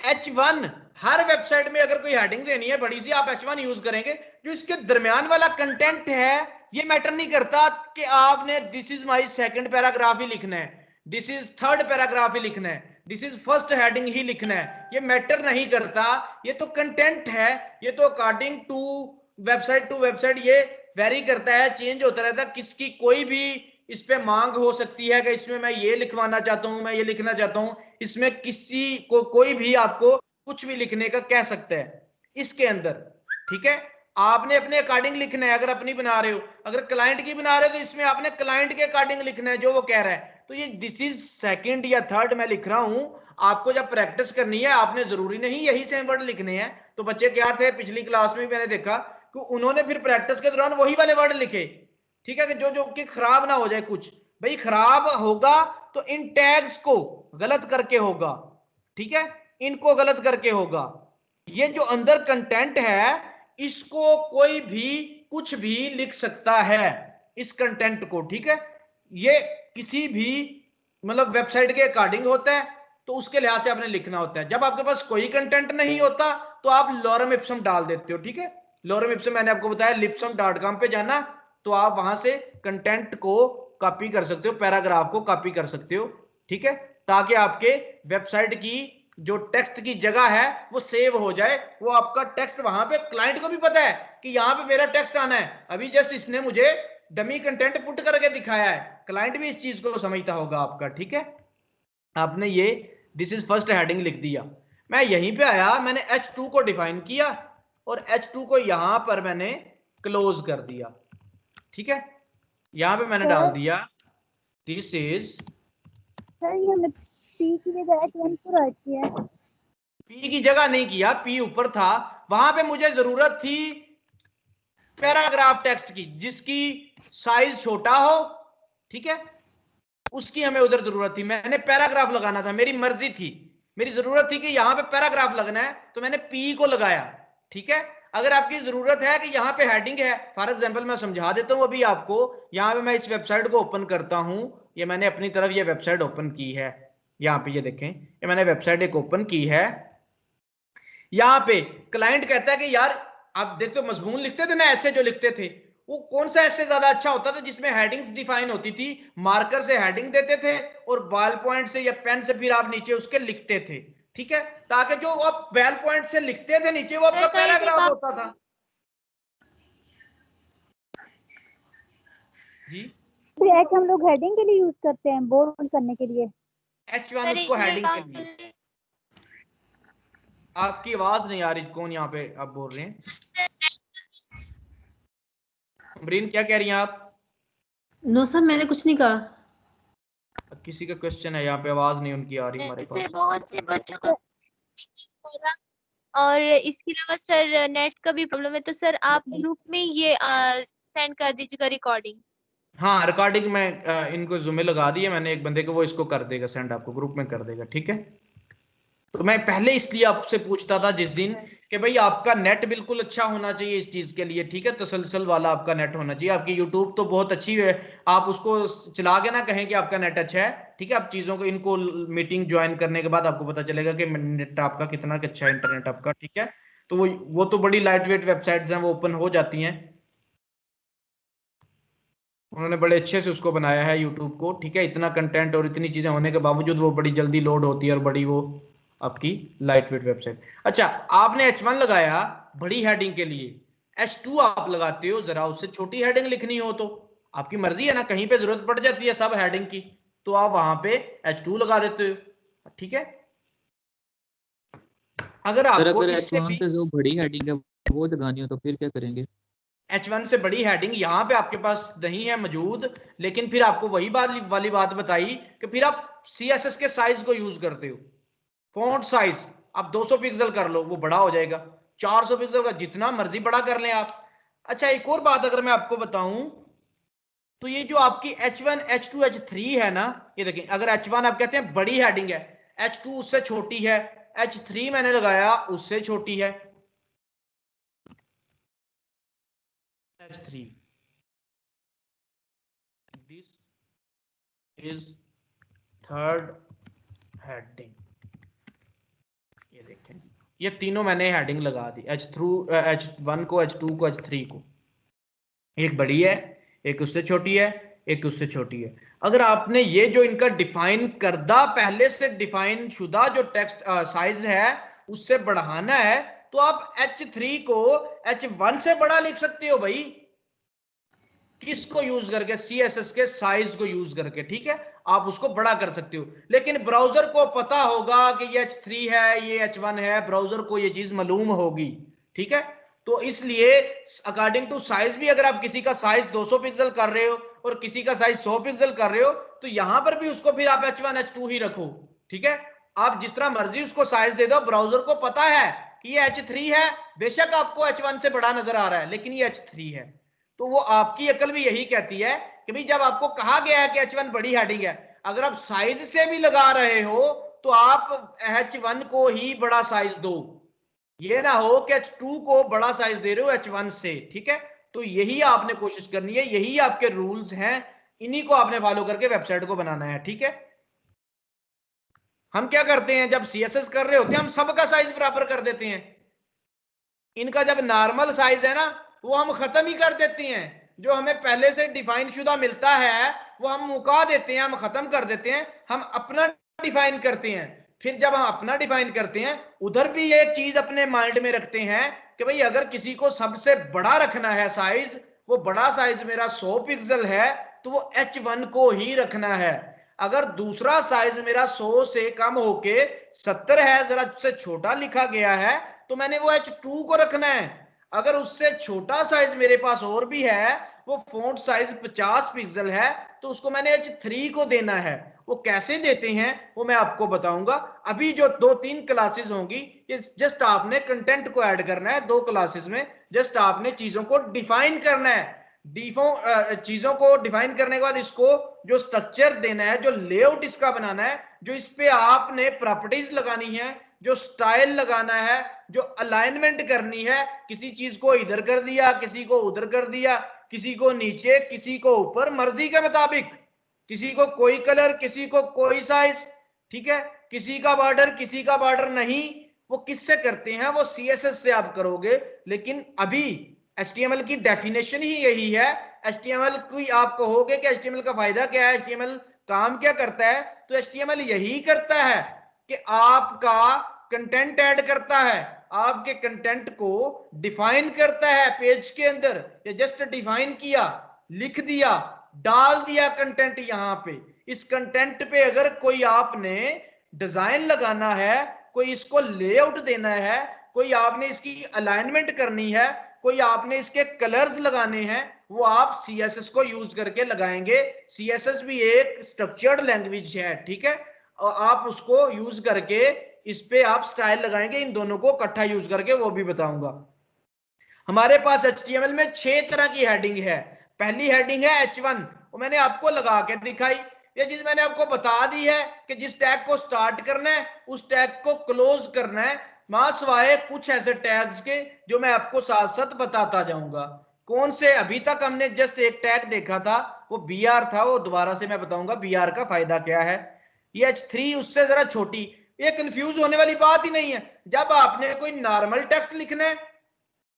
H1, हर वेबसाइट में अगर कोई हेडिंग देनी है बड़ी सी, आप H1 यूज करेंगे। जो इसके दरमियान वाला कंटेंट है ये मैटर नहीं करता कि आपने this is my second paragraph ही लिखना है, दिस इज थर्ड पैराग्राफ ही लिखना है, दिस इज फर्स्ट हेडिंग ही लिखना है, ये मैटर नहीं करता। ये तो कंटेंट है, ये तो अकॉर्डिंग टू वेबसाइट ये वेरी करता है, चेंज होता रहता है। किसकी कोई भी इस पे मांग हो सकती है कि इसमें मैं ये लिखवाना चाहता हूं, मैं ये लिखना चाहता हूं। इसमें किसी को कोई भी आपको कुछ भी लिखने का कह सकता है इसके अंदर। ठीक है, आपने अपने अकॉर्डिंग लिखना है। अगर अपनी बना रहे हो, अगर क्लाइंट की बना रहे हो तो इसमें आपने क्लाइंट के अकॉर्डिंग लिखना है जो वो कह रहा है। तो ये दिस इज सेकंड या थर्ड मैं लिख रहा हूं, आपको जब प्रैक्टिस करनी है आपने जरूरी नहीं यही सेम वर्ड लिखने हैं। तो बच्चे क्या थे पिछली क्लास में भी मैंने देखा कि उन्होंने फिर प्रैक्टिस के दौरान वही वाले वर्ड लिखे। ठीक है, कि जो कि खराब ना हो जाए कुछ। भाई खराब होगा तो इन टैग्स को गलत करके होगा। ठीक है, इनको गलत करके होगा। ये जो अंदर कंटेंट है इसको कोई भी कुछ भी लिख सकता है, इस कंटेंट को। ठीक है, ये किसी भी मतलब वेबसाइट के अकॉर्डिंग होता है, तो उसके लिहाज से आपने लिखना होता है। जब आपके पास कोई कंटेंट नहीं होता तो आप लॉरम इप्सम डाल देते हो। ठीक है, लॉरम इप्सम मैंने आपको बताया lipsum.com पे जाना, तो आप वहां से कंटेंट को कॉपी कर सकते हो, पैराग्राफ को कॉपी कर सकते हो। ठीक है, ताकि आपके वेबसाइट की जो टेक्स्ट की जगह है वो सेव हो जाए। वो आपका टेक्स्ट वहां पे क्लाइंट को भी पता है कि यहाँ पे मेरा टेक्स्ट आना है। अभी जस्ट इसने मुझे डमी कंटेंट पुट करके दिखाया है, क्लाइंट भी इस चीज को समझता होगा आपका। ठीक है, आपने ये दिस इज फर्स्ट हेडिंग लिख दिया। मैं यहीं पे आया, मैंने H2 को डिफाइन किया और H2 को यहां पर मैंने क्लोज कर दिया। ठीक है, यहां पे मैंने डाल दिया दिस इज। सर ये हमने पी की जगह H1 क्यों राइट किया है? पी की जगह नहीं किया, पी ऊपर था। वहां पे मुझे जरूरत थी पैराग्राफ टेक्स्ट की जिसकी साइज छोटा हो। ठीक है, उसकी हमें उधर जरूरत थी। मैंने पैराग्राफ लगाना था, मेरी मर्जी थी, मेरी जरूरत थी कि यहां पे पैराग्राफ लगना है, तो मैंने पी को लगाया। ठीक है, अगर आपकी जरूरत है कि यहाँ पे हेडिंग है, फॉर एग्जांपल मैं समझा देता हूँ अभी आपको। यहाँ पे मैं इस वेबसाइट को ओपन करता हूँ, ये मैंने अपनी तरफ ये वेबसाइट ओपन की है। यहाँ पे ये देखें, ये मैंने वेबसाइट एक ओपन की है। यहाँ पे क्लाइंट कहता है कि यार आप देखो मजमून लिखते थे ना, ऐसे जो लिखते थे, वो कौन सा ऐसे ज्यादा अच्छा होता था जिसमें हेडिंग्स डिफाइन होती थी। मार्कर से हेडिंग देते थे और बॉल पॉइंट से या पेन से फिर आप नीचे उसके लिखते थे। ठीक है, ताकि जो आप बॉल पॉइंट से लिखते थे नीचे वो आपका पैराग्राफ होता था। जी, H हम लोग हेडिंग के लिए यूज करते हैं, बोल्ड करने के लिए। H1 उसको हेडिंग के लिए। आपकी आवाज नहीं आ रही, कौन यहाँ पे आप बोल रहे हैं? अमरीन क्या कह रही हैं आप? नो सर मैंने कुछ नहीं कहा। किसी का क्वेश्चन है यहाँ पे, आवाज नहीं उनकी आ रही हमारे सर पास। बहुत से बच्चों का होगा और इसके अलावा सर नेट का भी प्रॉब्लम है, तो सर आप ग्रुप में ये सेंड कर दीजिएगा रिकॉर्डिंग। हाँ रिकॉर्डिंग में इनको जूमे लगा दी है मैंने एक बंदे को, वो इसको कर देगा सेंड, आपको ग्रुप में कर देगा, ठीक है। तो मैं पहले इसलिए आपसे पूछता था जिस दिन कि भाई आपका नेट बिल्कुल अच्छा होना चाहिए इस चीज के लिए, ठीक है, तसलसल वाला आपका नेट होना चाहिए। आपकी यूट्यूब तो बहुत अच्छी है, आप उसको चला के ना कहें कि आपका नेट अच्छा है, ठीक है। आप चीजों को इनको मीटिंग ज्वाइन करने के बाद आपको पता चलेगा कि नेट आपका कितना अच्छा है, इंटरनेट आपका, ठीक है। तो वो तो बड़ी लाइट वेट वेबसाइट्स हैं, वो ओपन हो जाती हैं, उन्होंने बड़े अच्छे से उसको बनाया है यूट्यूब को, ठीक है। इतना कंटेंट और इतनी चीजें होने के बावजूद वो बड़ी जल्दी लोड होती है और बड़ी वो आपकी लाइट वेट वेबसाइट। अच्छा आपने H1 लगाया बड़ी हेडिंग के लिए, H2 आप लगाते हो जरा उससे छोटी हेडिंग लिखनी हो तो आपकी मर्जी है ना, कहीं पे जरूरत पड़ जाती है सब हेडिंग की तो आप वहां पे H2 लगा देते हो, ठीक है। अगर आपको इससे H1 से जो बड़ी हेडिंग है वो लगानी हो तो फिर क्या करेंगे? H1 से बड़ी हेडिंग यहाँ पे आपके पास नहीं है मौजूद, लेकिन फिर आपको वही वाली बात बताई कि फिर आप CSS के साइज को यूज करते हो। फॉन्ट साइज आप 200 पिक्सल कर लो, वो बड़ा हो जाएगा, 400 पिक्सल का जितना मर्जी बड़ा कर लें आप। अच्छा एक और बात अगर मैं आपको बताऊं तो ये जो आपकी H1 H2 H3 है ना, ये देखें, अगर H1 आप कहते हैं बड़ी हेडिंग है, H2 उससे छोटी है, H3 मैंने लगाया उससे छोटी है, H3 this is third heading, ये देखें ये तीनों मैंने हेडिंग लगा दी, H1 को, H2 को, H3 को, एक बड़ी है, एक उससे छोटी है, एक उससे छोटी है। अगर आपने ये जो इनका डिफाइन करदा पहले से डिफाइन शुदा जो टेक्स्ट साइज है उससे बढ़ाना है तो आप H3 को H1 से बड़ा लिख सकते हो भाई, किसको यूज करके? CSS के साइज को यूज करके, ठीक है, आप उसको बड़ा कर सकते हो। लेकिन ब्राउजर को पता होगा कि ये H3 है ये H1 है, ब्राउजर को ये चीज मालूम होगी, ठीक है। तो इसलिए अकॉर्डिंग टू साइज भी अगर आप किसी का साइज 200 पिक्सल कर रहे हो और किसी का साइज 100 पिक्सल कर रहे हो तो यहां पर भी उसको फिर आप H1 H2 ही रखो, ठीक है। आप जिस तरह मर्जी उसको साइज दे दो, ब्राउजर को पता है कि ये H3 है, बेशक आपको H1 से बड़ा नजर आ रहा है लेकिन ये H3 है। तो वो आपकी अकल भी यही कहती है कि भाई जब आपको कहा गया है कि H1 बड़ी हेडिंग है, अगर आप साइज से भी लगा रहे हो तो आप H1 को ही बड़ा साइज दो, ये ना हो कि H2 को बड़ा साइज दे रहे हो H1 से, ठीक है। तो यही आपने कोशिश करनी है, यही आपके रूल्स हैं, इन्हीं को आपने फॉलो करके वेबसाइट को बनाना है, ठीक है। हम क्या करते हैं जब CSS कर रहे होते हैं हम सबका साइज बराबर कर देते हैं, इनका जब नॉर्मल साइज है ना वो हम खत्म ही कर देते हैं, जो हमें पहले से डिफाइन शुदा मिलता है वो हम मुका देते हैं, हम खत्म कर देते हैं, हम अपना डिफाइन करते हैं। फिर जब हम अपना डिफाइन करते हैं उधर भी ये चीज अपने माइंड में रखते हैं कि भाई अगर किसी को सबसे बड़ा रखना है साइज, वो बड़ा साइज मेरा 100 पिक्सल है तो वो H1 को ही रखना है। अगर दूसरा साइज मेरा 100 से कम होके 70 है, जरा उससे छोटा लिखा गया है तो मैंने वो H2 को रखना है। अगर उससे छोटा साइज मेरे पास और भी है, वो फॉन्ट साइज 50 पिक्सल है तो उसको मैंने H3 को देना है। वो कैसे देते हैं वो मैं आपको बताऊंगा। अभी जो 2-3 क्लासेस होंगी ये जस्ट आपने कंटेंट को ऐड करना है, 2 क्लासेस में जस्ट आपने चीजों को डिफाइन करना है। चीजों को डिफाइन करने के बाद इसको जो स्ट्रक्चर देना है, जो लेआउट इसका बनाना है, जो इस पे आपने प्रॉपर्टीज लगानी है, जो स्टाइल लगाना है, जो अलाइनमेंट करनी है, किसी चीज को इधर कर दिया, किसी को उधर कर दिया, किसी को नीचे, किसी को ऊपर, मर्जी के मुताबिक, किसी को कोई कलर, किसी को कोई साइज, ठीक है, किसी का बॉर्डर, किसी का बॉर्डर नहीं। वो किससे करते हैं? वो CSS से आप करोगे। लेकिन अभी HTML की डेफिनेशन ही यही है। HTML की आप कहोगे कि HTML का फायदा क्या है, HTML काम क्या करता है, तो HTML यही करता है कि आपका कंटेंट ऐड करता है, आपके कंटेंट को डिफाइन करता है पेज के अंदर। ये जस्ट डिफाइन किया, लिख दिया, डाल दिया कंटेंट यहां पे। इस कंटेंट पे अगर कोई आपने डिजाइन लगाना है, कोई इसको लेआउट देना है, कोई आपने इसकी अलाइनमेंट करनी है, कोई आपने इसके कलर्स लगाने हैं, वो आप CSS को यूज करके लगाएंगे। CSS भी एक स्ट्रक्चर्ड लैंग्वेज है, ठीक है, और आप उसको यूज करके इस पे आप स्टाइल लगाएंगे। इन दोनों को इकट्ठा यूज करके वो भी बताऊंगा। हमारे पास HTML में 6 तरह की हेडिंग है। पहली हेडिंग है H1, वो मैंने आपको लगा के दिखाई। ये चीज मैंने आपको बता दी है कि जिस टैग को स्टार्ट करना है उस टैग को क्लोज करना है, मां सिवाय कुछ ऐसे टैग्स के जो मैं आपको साथ साथ बताता जाऊंगा। कौन से? अभी तक हमने जस्ट एक टैग देखा था, वो BR था, वो दोबारा से मैं बताऊंगा BR का फायदा क्या है। ये H3 उससे जरा छोटी, ये कंफ्यूज होने वाली बात ही नहीं है। जब आपने कोई नॉर्मल टेक्स्ट लिखना है,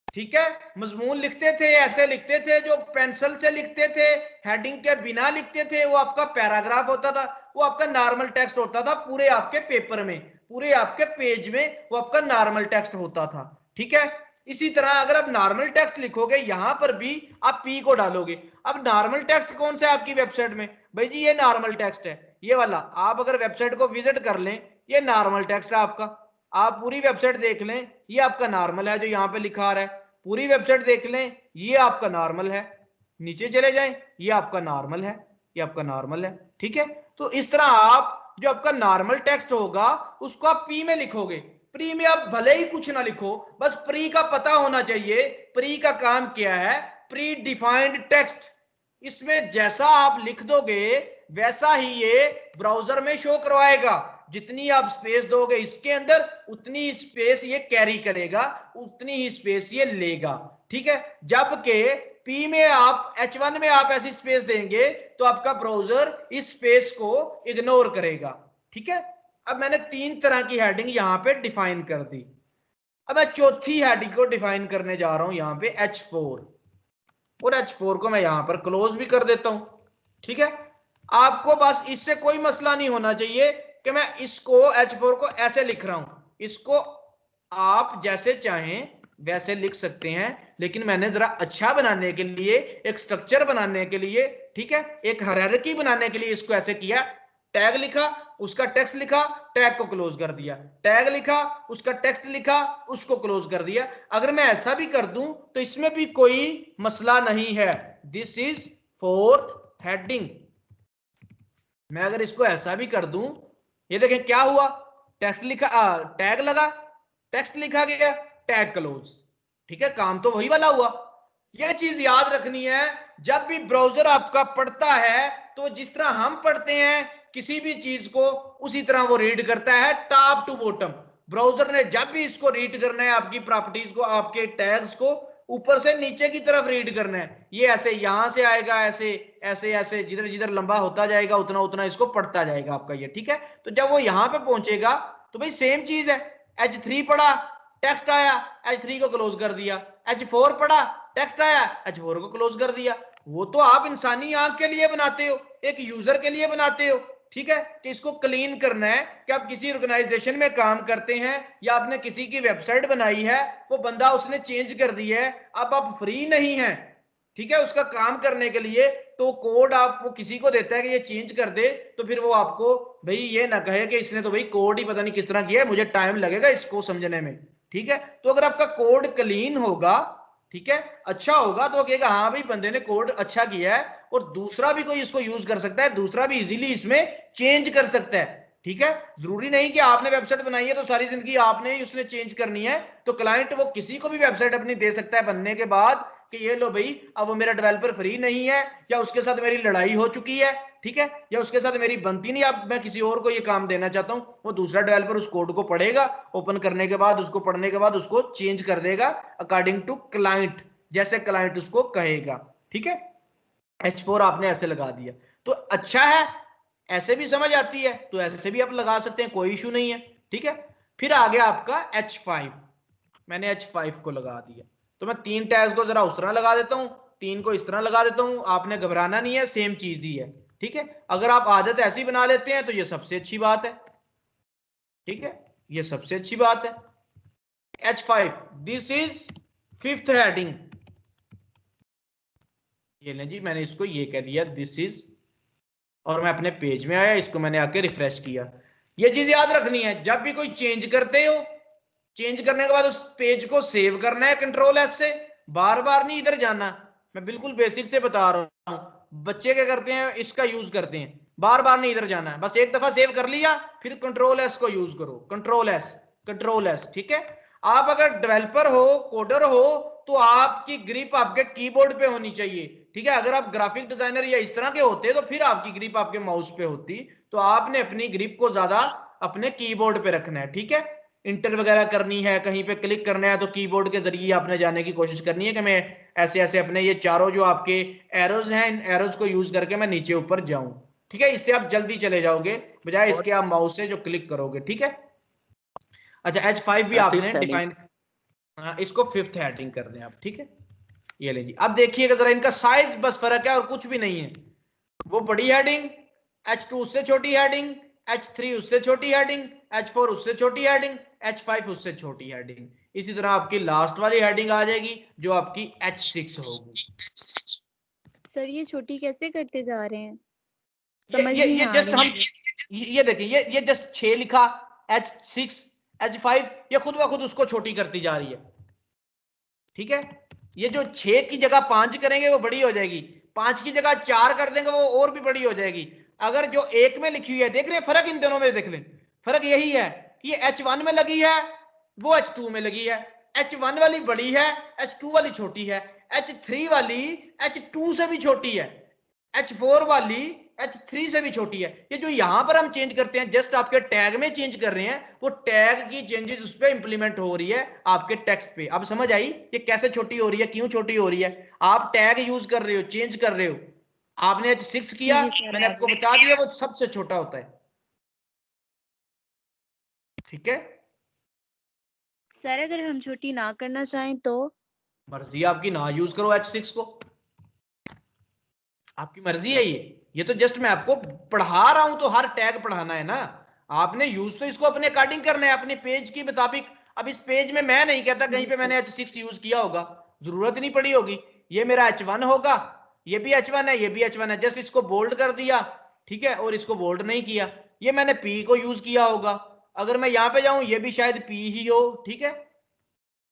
ठीक है, मजमून लिखते थे, ऐसे लिखते थे, जो पेंसिल से लिखते थे, हेडिंग के बिना लिखते थे, वो आपका पैराग्राफ होता था, वो आपका नॉर्मल टेक्स्ट होता था। पूरे आपके पेपर में, पूरे आपके पेज में वो आपका नॉर्मल टेक्स्ट होता था, ठीक है। इसी तरह अगर आप नॉर्मल टेक्स्ट लिखोगे, यहां पर भी आप P को डालोगे। अब नॉर्मल टेक्स्ट कौन सा है आपकी वेबसाइट में? भाई जी ये नॉर्मल टेक्स्ट है, ये वाला। आप अगर वेबसाइट को विजिट कर लें, ये नॉर्मल टेक्स्ट है आपका। आप पूरी वेबसाइट देख लें, ये आपका नॉर्मल है जो यहाँ पे लिखा आ रहा है। पूरी वेबसाइट देख लें, ये आपका नॉर्मल है। नीचे चले जाएं, ये आपका नॉर्मल है, ये आपका नॉर्मल है, ठीक है। तो इस तरह आप जो आपका नॉर्मल टेक्स्ट होगा उसको आप P में लिखोगे। प्री में आप भले ही कुछ ना लिखो, बस प्री का पता होना चाहिए। प्री का काम क्या है? Pre defined text. इसमें जैसा आप लिख दोगे वैसा ही ये ब्राउजर में शो करवाएगा। जितनी आप स्पेस दोगे इसके अंदर, उतनी स्पेस ये कैरी करेगा, उतनी ही स्पेस ये लेगा, ठीक है। जबकि P में आप H1 में आप ऐसी स्पेस देंगे तो आपका ब्राउजर इस स्पेस को इग्नोर करेगा, ठीक है। अब मैंने 3 तरह की हेडिंग यहां पे डिफाइन कर दी। अब मैं चौथी हेडिंग को डिफाइन करने जा रहा हूं यहां पे H4, और H4 को मैं यहां पर क्लोज भी कर देता हूं, ठीक है। आपको बस इससे कोई मसला नहीं होना चाहिए कि मैं इसको H4 को ऐसे लिख रहा हूं। इसको आप जैसे चाहें वैसे लिख सकते हैं, लेकिन मैंने जरा अच्छा बनाने के लिए, एक स्ट्रक्चर बनाने के लिए, ठीक है, एक हायरार्की बनाने के लिए इसको ऐसे किया। टैग लिखा, उसका टेक्स्ट लिखा, टैग को क्लोज कर दिया, टैग लिखा, उसका टेक्स्ट लिखा, उसको क्लोज कर दिया। अगर मैं ऐसा भी कर दूं तो इसमें भी कोई मसला नहीं है। This is 4th heading. मैं अगर इसको ऐसा भी कर दूं, ये देखें क्या हुआ, टेक्स्ट लिखा, टैग लगा, टेक्स्ट लिखा गया, टैग क्लोज, ठीक है, काम तो वही वाला हुआ। यह चीज याद रखनी है, जब भी ब्राउजर आपका पढ़ता है तो जिस तरह हम पढ़ते हैं किसी भी चीज को, उसी तरह वो रीड करता है टॉप टू बॉटम। ब्राउजर ने जब भी इसको रीड करना है, आपकी प्रॉपर्टीज को, आपके टैग्स को ऊपर से नीचे की तरफ रीड करना है, ये ऐसे यहां से आएगा, ऐसे ऐसे ऐसे, जिधर जिधर लंबा होता जाएगा उतना उतना इसको पढ़ता जाएगा आपका ये, ठीक है। तो जब वो यहां पे पहुंचेगा तो भाई सेम चीज है। H3 पढ़ा, टेक्स्ट आया, H3 को क्लोज कर दिया। H4 पढ़ा, टेक्स्ट आया, H4 को क्लोज कर दिया। वो तो आप इंसानी आंख के लिए बनाते हो, एक यूजर के लिए बनाते हो, ठीक है, कि इसको क्लीन करना है कि आप किसी ऑर्गेनाइजेशन में काम करते हैं या आपने किसी की वेबसाइट बनाई है, वो बंदा उसने चेंज कर दी है, अब आप फ्री नहीं हैं, ठीक है, उसका काम करने के लिए। तो कोड आप वो किसी को देता है कि ये चेंज कर दे, तो फिर वो आपको भाई ये ना कहे कि इसने तो भाई कोड ही पता नहीं किस तरह किया है, मुझे टाइम लगेगा इसको समझने में, ठीक है। तो अगर आपका कोड क्लीन होगा, ठीक है, अच्छा होगा, तो कहेगा हाँ भाई बंदे ने कोड अच्छा किया है, और दूसरा भी कोई इसको यूज कर सकता है, दूसरा भी इजीली इसमें चेंज कर सकता है, ठीक है। जरूरी नहीं कि आपने वेबसाइट बनाई है तो सारी जिंदगी आपने ही उसने चेंज करनी है। तो क्लाइंट वो किसी को भी वेबसाइट अपनी दे सकता है बनने के बाद कि ये लो भाई, अब वो मेरा डेवलपर फ्री नहीं है, या उसके साथ मेरी लड़ाई हो चुकी है, ठीक है, या उसके साथ मेरी बनती नहीं, अब मैं किसी और को ये काम देना चाहता हूं। वो दूसरा डेवलपर उस कोड को पढ़ेगा, ओपन करने के बाद, उसको पढ़ने के बाद उसको चेंज कर देगा अकॉर्डिंग टू क्लाइंट, जैसे क्लाइंट उसको कहेगा, ठीक है। H4 आपने ऐसे लगा दिया तो अच्छा है, ऐसे भी समझ आती है तो ऐसे भी आप लगा सकते हैं, कोई इशू नहीं है, ठीक है। फिर आ गया आपका H5, मैंने H5 को लगा दिया। तो मैं 3 टैग्स को जरा उस तरह लगा देता हूं, 3 को इस तरह लगा देता हूं, आपने घबराना नहीं है, सेम चीज ही है, ठीक है। अगर आप आदत ऐसी बना लेते हैं तो ये सबसे अच्छी बात है, ठीक है, ये सबसे अच्छी बात है। H5, this is 5th heading. ये लें जी, मैंने इसको ये कह दिया दिस इज, और मैं अपने पेज में आया, इसको मैंने आके रिफ्रेश किया। ये चीज याद रखनी है, जब भी कोई चेंज करते हो, चेंज करने के बाद उस पेज को सेव करना है कंट्रोल एस से, बार बार नहीं इधर जाना। मैं बिल्कुल बेसिक से बता रहा हूं, बच्चे क्या करते हैं इसका यूज करते हैं, बार बार नहीं इधर जाना है, बस एक दफा सेव कर लिया फिर कंट्रोल एस को यूज करो, कंट्रोल एस, ठीक है। आप अगर डेवलपर हो, कोडर हो, तो आपकी ग्रिप आपके कीबोर्ड पे होनी चाहिए, ठीक है। अगर आप ग्राफिक डिजाइनर या इस तरह के होते तो फिर आपकी ग्रिप आपके माउस पे होती, तो आपने अपनी ग्रिप को ज्यादा अपने कीबोर्ड पे रखना है, ठीक है। इंटर वगैरह करनी है, कहीं पे क्लिक करना है, तो कीबोर्ड के जरिए आपने जाने की कोशिश करनी है कि मैं ऐसे ऐसे अपने ये चारों जो आपके एरोज हैं, इन एरोज को यूज करके मैं नीचे ऊपर जाऊं, ठीक है। इससे आप जल्दी चले जाओगे बजाय इसके आप माउस से जो क्लिक करोगे, ठीक है। अच्छा H5 भी आपने डिफाइन, इसको 5th हेडिंग कर दें आप, ठीक है। ये लीजिए, अब देखिएगा जरा, इनका साइज बस फर्क है और कुछ भी नहीं है। वो बड़ी हेडिंग, H2 उससे छोटी हेडिंग, H3 उससे छोटी हेडिंग, H4 उससे छोटी हेडिंग, H5 उससे छोटी हेडिंग। इसी तरह आपकी लास्ट वाली हेडिंग आ जाएगी जो आपकी H6 होगी। सर ये छोटी कैसे करते जा रहे हैं, समझ नहीं आ रही है। ये देखिए, ये जस्ट 6 लिखा, H6 H5, ये खुद ब खुद उसको छोटी करती जा रही है, ठीक है। ये जो 6 की जगह 5 करेंगे वो बड़ी हो जाएगी, 5 की जगह 4 कर देंगे वो और भी बड़ी हो जाएगी। अगर जो 1 में लिखी हुई है, देख रहे हैं फर्क इन दोनों में, देख लें फर्क यही है कि ये H1 में लगी है, वो H2 में लगी है। H1 वाली बड़ी है, H2 वाली छोटी है, H3 वाली H2 से भी छोटी है, H4 वाली H3 से भी छोटी है। ये जो यहां पर हम चेंज करते हैं, जस्ट आपके टैग में चेंज कर रहे हैं, वो टैग की चेंजेस उस पर इंप्लीमेंट हो रही है आपके टेक्स्ट पे। अब समझ आई ये कैसे छोटी हो रही है, क्यों छोटी हो रही है? आप टैग यूज कर रहे हो, चेंज कर रहे हो। आपने H6 किया, मैंने आपको बता दिया वो सबसे छोटा होता है, ठीक है। सर अगर हम छोटी ना करना चाहें तो? मर्जी आपकी, ना यूज करो H6 को, आपकी मर्जी है। ये तो जस्ट मैं आपको पढ़ा रहा हूं, तो हर टैग पढ़ाना है ना, आपने यूज तो इसको अपने अकॉर्डिंग करना है, अपने पेज के मुताबिक। अब इस पेज में मैं नहीं कहता कहीं पे मैंने H6 यूज किया होगा, जरूरत नहीं पड़ी होगी। ये मेरा H1 होगा, ये भी H1 है, ये भी H1 है, जस्ट इसको बोल्ड कर दिया, ठीक है, और इसको बोल्ड नहीं किया। ये मैंने P को यूज किया होगा, अगर मैं यहाँ पे जाऊं ये भी शायद P ही हो, ठीक है।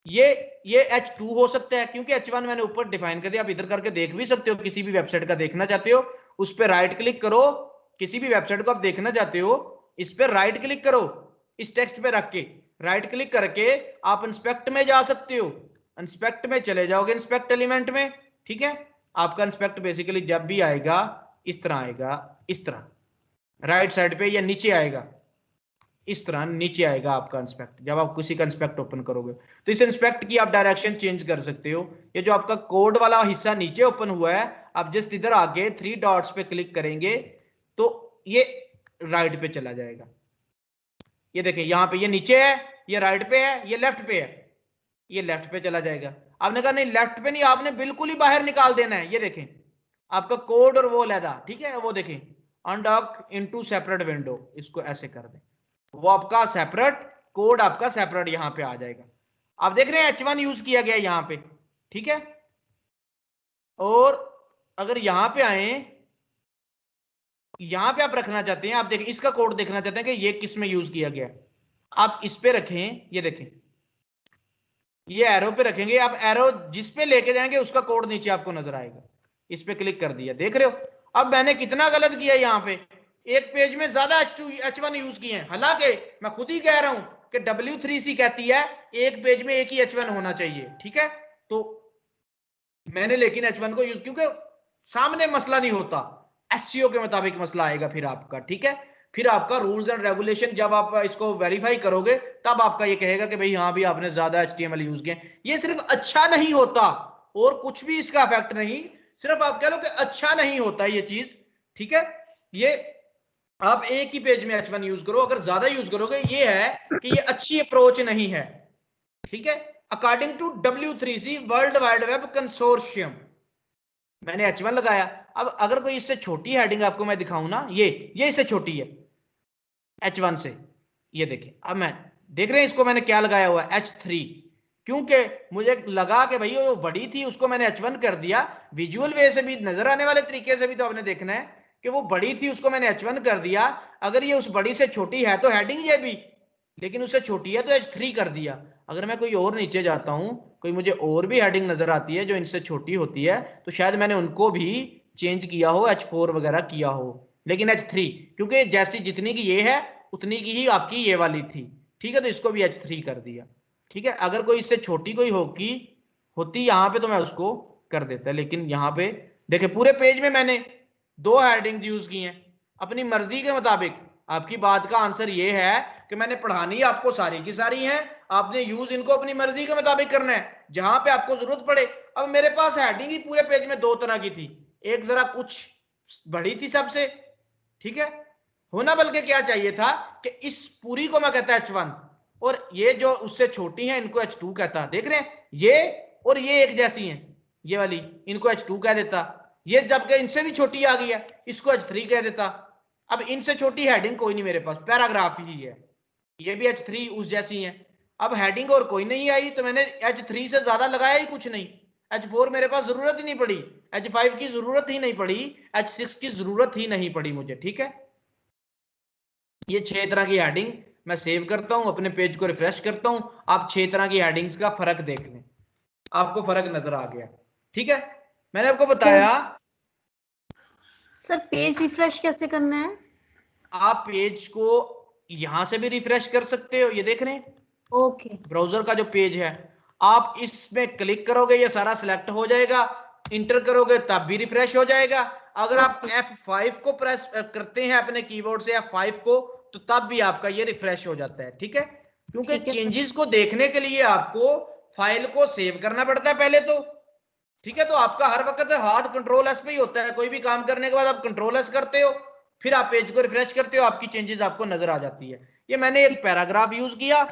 ये H2 हो सकता है, क्योंकि H1 मैंने ऊपर डिफाइन कर दिया। आप इधर करके देख भी सकते हो, किसी भी वेबसाइट का देखना चाहते हो उस पर राइट क्लिक करो, किसी भी वेबसाइट को आप देखना चाहते हो इस पर राइट क्लिक करो, इस टेक्स्ट पे रख के राइट क्लिक करके आप इंस्पेक्ट में जा सकते हो, इंस्पेक्ट में चले जाओगे, इंस्पेक्ट एलिमेंट में, ठीक है। आपका इंस्पेक्ट बेसिकली जब भी आएगा इस तरह आएगा, इस तरह राइट साइड पे, या नीचे आएगा इस तरह, नीचे आएगा आपका इंस्पेक्ट। जब आप किसी का इंस्पेक्ट ओपन करोगे तो इस इंस्पेक्ट की आप डायरेक्शन चेंज कर सकते हो। ये जो आपका कोड वाला हिस्सा नीचे ओपन हुआ है, आप जस्ट इधर आके 3 डॉट्स पे क्लिक करेंगे तो ये राइट पे चला जाएगा। ये देखें यहाँ पे ये नीचे है, ये राइट पे है, ये लेफ्ट पे है, ये लेफ्ट पे चला जाएगा। आपने कहा नहीं लेफ्ट पे नहीं, आपने बिल्कुल ही बाहर निकाल देना है। ये देखें आपका कोड और वो अलग, ठीक है। वो देखें अनडॉक इनटू सेपरेट विंडो, इसको ऐसे कर दें, वो आपका सेपरेट कोड, आपका सेपरेट यहां पे आ जाएगा। आप देख रहे हैं H1 यूज किया गया यहां पे, ठीक है। और अगर यहां पे आए, यहां पे आप रखना चाहते हैं, आप देखें इसका कोड देखना चाहते हैं कि ये किस में यूज किया गया, आप इस पे रखें। ये देखें ये एरो पे रखेंगे, आप एरो जिस पे लेके जाएंगे उसका कोड नीचे आपको नजर आएगा। इस पे क्लिक कर दिया, देख रहे हो। अब मैंने कितना गलत किया यहाँ पे, एक पेज में ज्यादा H1 यूज किए हैं, हालांकि मैं खुद ही कह रहा हूं कि W3C कहती है एक पेज में एक ही H1 होना चाहिए, ठीक है। तो मैंने लेकिन H1 को यूज, क्योंकि सामने मसला नहीं होता, SEO के मुताबिक मसला आएगा फिर आपका, ठीक है। फिर आपका रूल्स एंड रेगुलेशन जब आप इसको वेरीफाई करोगे तब आपका ये कहेगा कि भाई हाँ भी आपने ज्यादा HTML यूज किए। ये सिर्फ अच्छा नहीं होता और कुछ भी इसका इफेक्ट नहीं, सिर्फ आप कह लो कि अच्छा नहीं होता ये चीज, ठीक है। ये आप एक ही पेज में H1 यूज करो, अगर ज्यादा यूज करोगे ये है कि ये अच्छी अप्रोच नहीं है, ठीक है। According to W3C world wide web consortium मैंने H1 लगाया। अब अगर कोई इससे छोटी हेडिंग आपको मैं दिखाऊं ना, ये इससे छोटी है H1 से, ये देखिए। अब मैं देख रहे हैं इसको मैंने क्या लगाया हुआ है H3, क्योंकि मुझे लगा कि भाई वो बड़ी थी उसको मैंने H1 कर दिया। विजुअल वे से भी, नजर आने वाले तरीके से भी तो आपने देखना है कि वो बड़ी थी उसको मैंने H1 कर दिया, अगर ये उस बड़ी से छोटी है तो हेडिंग ये भी, लेकिन उससे छोटी है तो H3 कर दिया। अगर मैं कोई और नीचे जाता हूं, कोई मुझे और भी हेडिंग नजर आती है जो इनसे छोटी होती है, तो शायद मैंने उनको भी चेंज किया हो, H4 वगैरह किया हो, लेकिन H3 क्योंकि जैसी जितनी की ये है उतनी की ही आपकी ये वाली थी, ठीक है, तो इसको भी H3 कर दिया, ठीक है। अगर कोई इससे छोटी कोई होती यहाँ पे तो मैं उसको कर देता, लेकिन यहाँ पे देखिए पूरे पेज में मैंने 2 हेडिंग्स यूज की हैं अपनी मर्जी के मुताबिक। आपकी बात का आंसर ये है कि मैंने पढ़ानी आपको सारी की सारी हैं, आपने यूज इनको अपनी मर्जी के मुताबिक करना है जहां पे आपको जरूरत पड़े। अब मेरे पास हेडिंग ही पूरे पेज में 2 तरह की थी, एक जरा कुछ बड़ी थी सबसे, ठीक है, होना बल्कि क्या चाहिए था कि इस पूरी को मैं कहता H1 और ये जो उससे छोटी है इनको H2 कहता। देख रहे हैं ये और ये एक जैसी हैं, ये वाली, इनको H2 कह देता। ये जबकि इनसे भी छोटी आ गई है इसको H3 कह देता। अब इनसे छोटी हेडिंग कोई नहीं मेरे पास, पैराग्राफ ही है, ये भी H3 उस जैसी है। अब हेडिंग और कोई नहीं आई तो मैंने H3 से ज्यादा लगाया ही कुछ नहीं, H4 मेरे पास जरूरत ही नहीं पड़ी, H5 की जरूरत ही नहीं पड़ी, H6 की जरूरत ही नहीं पड़ी मुझे, ठीक है। ये 6 तरह की हेडिंग मैं सेव करता हूं, अपने पेज को रिफ्रेश करता हूं, आप 6 तरह की हेडिंग्स का फर्क देख लें, आपको फर्क नजर आ गया, ठीक है। मैंने आपको बताया सर पेज रिफ्रेश कैसे करना है? आप पेज को यहां से भी रिफ्रेश कर सकते हो, ये देख रहे हैं ओके, ब्राउजर का जो पेज है, आप इसमें क्लिक करोगे ये सारा सिलेक्ट हो जाएगा, इंटर करोगे तब भी रिफ्रेश हो जाएगा। अगर आप F5 को प्रेस करते हैं अपने कीबोर्ड से F5 को तो तब भी आपका ये रिफ्रेश हो जाता है, ठीक है। क्योंकि चेंजेस को देखने के लिए आपको फाइल को सेव करना पड़ता है पहले तो, ठीक है। तो आपका हर वक्त हाथ कंट्रोल एस पे ही होता है, कोई भी काम करने के बाद आप कंट्रोल एस करते हो, फिर आप पेज को रिफ्रेश करते हो, आपकी चेंजेस आपको नजर आ जाती है। ये मैंने एक पैराग्राफ यूज किया,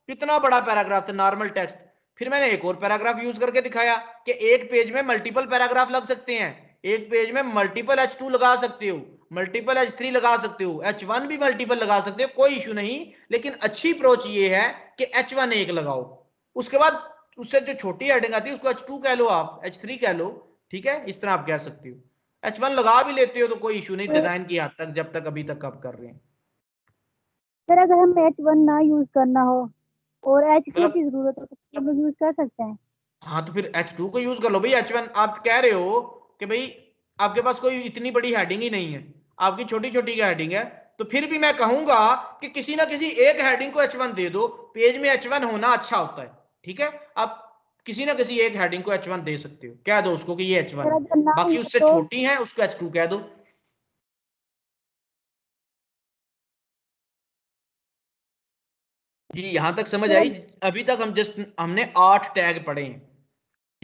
कितना बड़ा पैराग्राफ था, नॉर्मल टेक्स्ट, फिर मैंने एक और पैराग्राफ यूज करके दिखाया कि एक पेज में मल्टीपल पैराग्राफ लग सकते हैं, एक पेज में मल्टीपल H2 लगा सकते हो, मल्टीपल H3 लगा सकते हो, H1 भी मल्टीपल लगा सकते हो, कोई इशू नहीं, लेकिन अच्छी अप्रोच ये है कि H1 एक लगाओ, उसके बाद उससे जो छोटी हेडिंग आती है उसको H2 कह लो, आप H3 कह लो, ठीक है, इस तरह आप कह सकते हो। H1 लगा भी लेते हो तो कोई इशू नहीं डिजाइन की हद तक, जब तक अभी तक आप कर रहे हैं। सर अगर हम H1 ना यूज करना हो और H2 की जरूरत हो तो हम यूज कर सकते हैं? हाँ तो फिर H2 को यूज कर लो भाई। H1 आप कह रहे हो कि भाई आपके पास कोई इतनी बड़ी हेडिंग ही नहीं है, आपकी छोटी छोटी की हेडिंग है, तो फिर भी मैं कहूंगा कि किसी ना किसी एक हेडिंग को H1 दे दो, पेज में H1 होना अच्छा होता है, ठीक है। आप किसी ना किसी एक हेडिंग को H1 दे सकते हो, कह दो उसको कि ये H1 है, बाकी उससे छोटी है उसको H2 कह दो। जी यहां तक समझ आई? अभी तक हमने 8 टैग पढ़े हैं,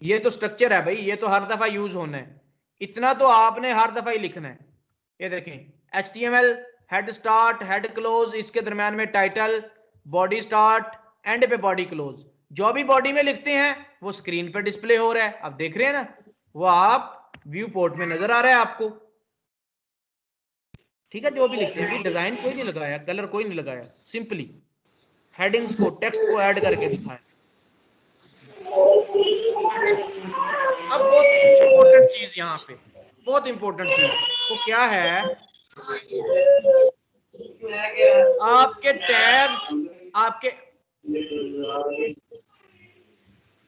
ये तो स्ट्रक्चर है भाई, ये तो हर दफा यूज होना है, इतना तो आपने हर दफा ही लिखना है। ये देखें HTML head start head close, इसके दरम्यान में टाइटल, बॉडी स्टार्ट, एंड पे बॉडी क्लोज, जो भी बॉडी में लिखते हैं वो स्क्रीन पे डिस्प्ले हो रहा है, आप देख रहे हैं ना, वो आप व्यू पोर्ट में नजर आ रहा है आपको, ठीक है। जो भी लिखते हैं, डिजाइन कोई नहीं लगाया, कलर कोई नहीं लगाया, सिंपली हेडिंग्स को टेक्स्ट को ऐड करके दिखाया। अब बहुत इंपॉर्टेंट चीज यहाँ पे, बहुत इंपॉर्टेंट चीज वो क्या है, आपके टैग्स, आपके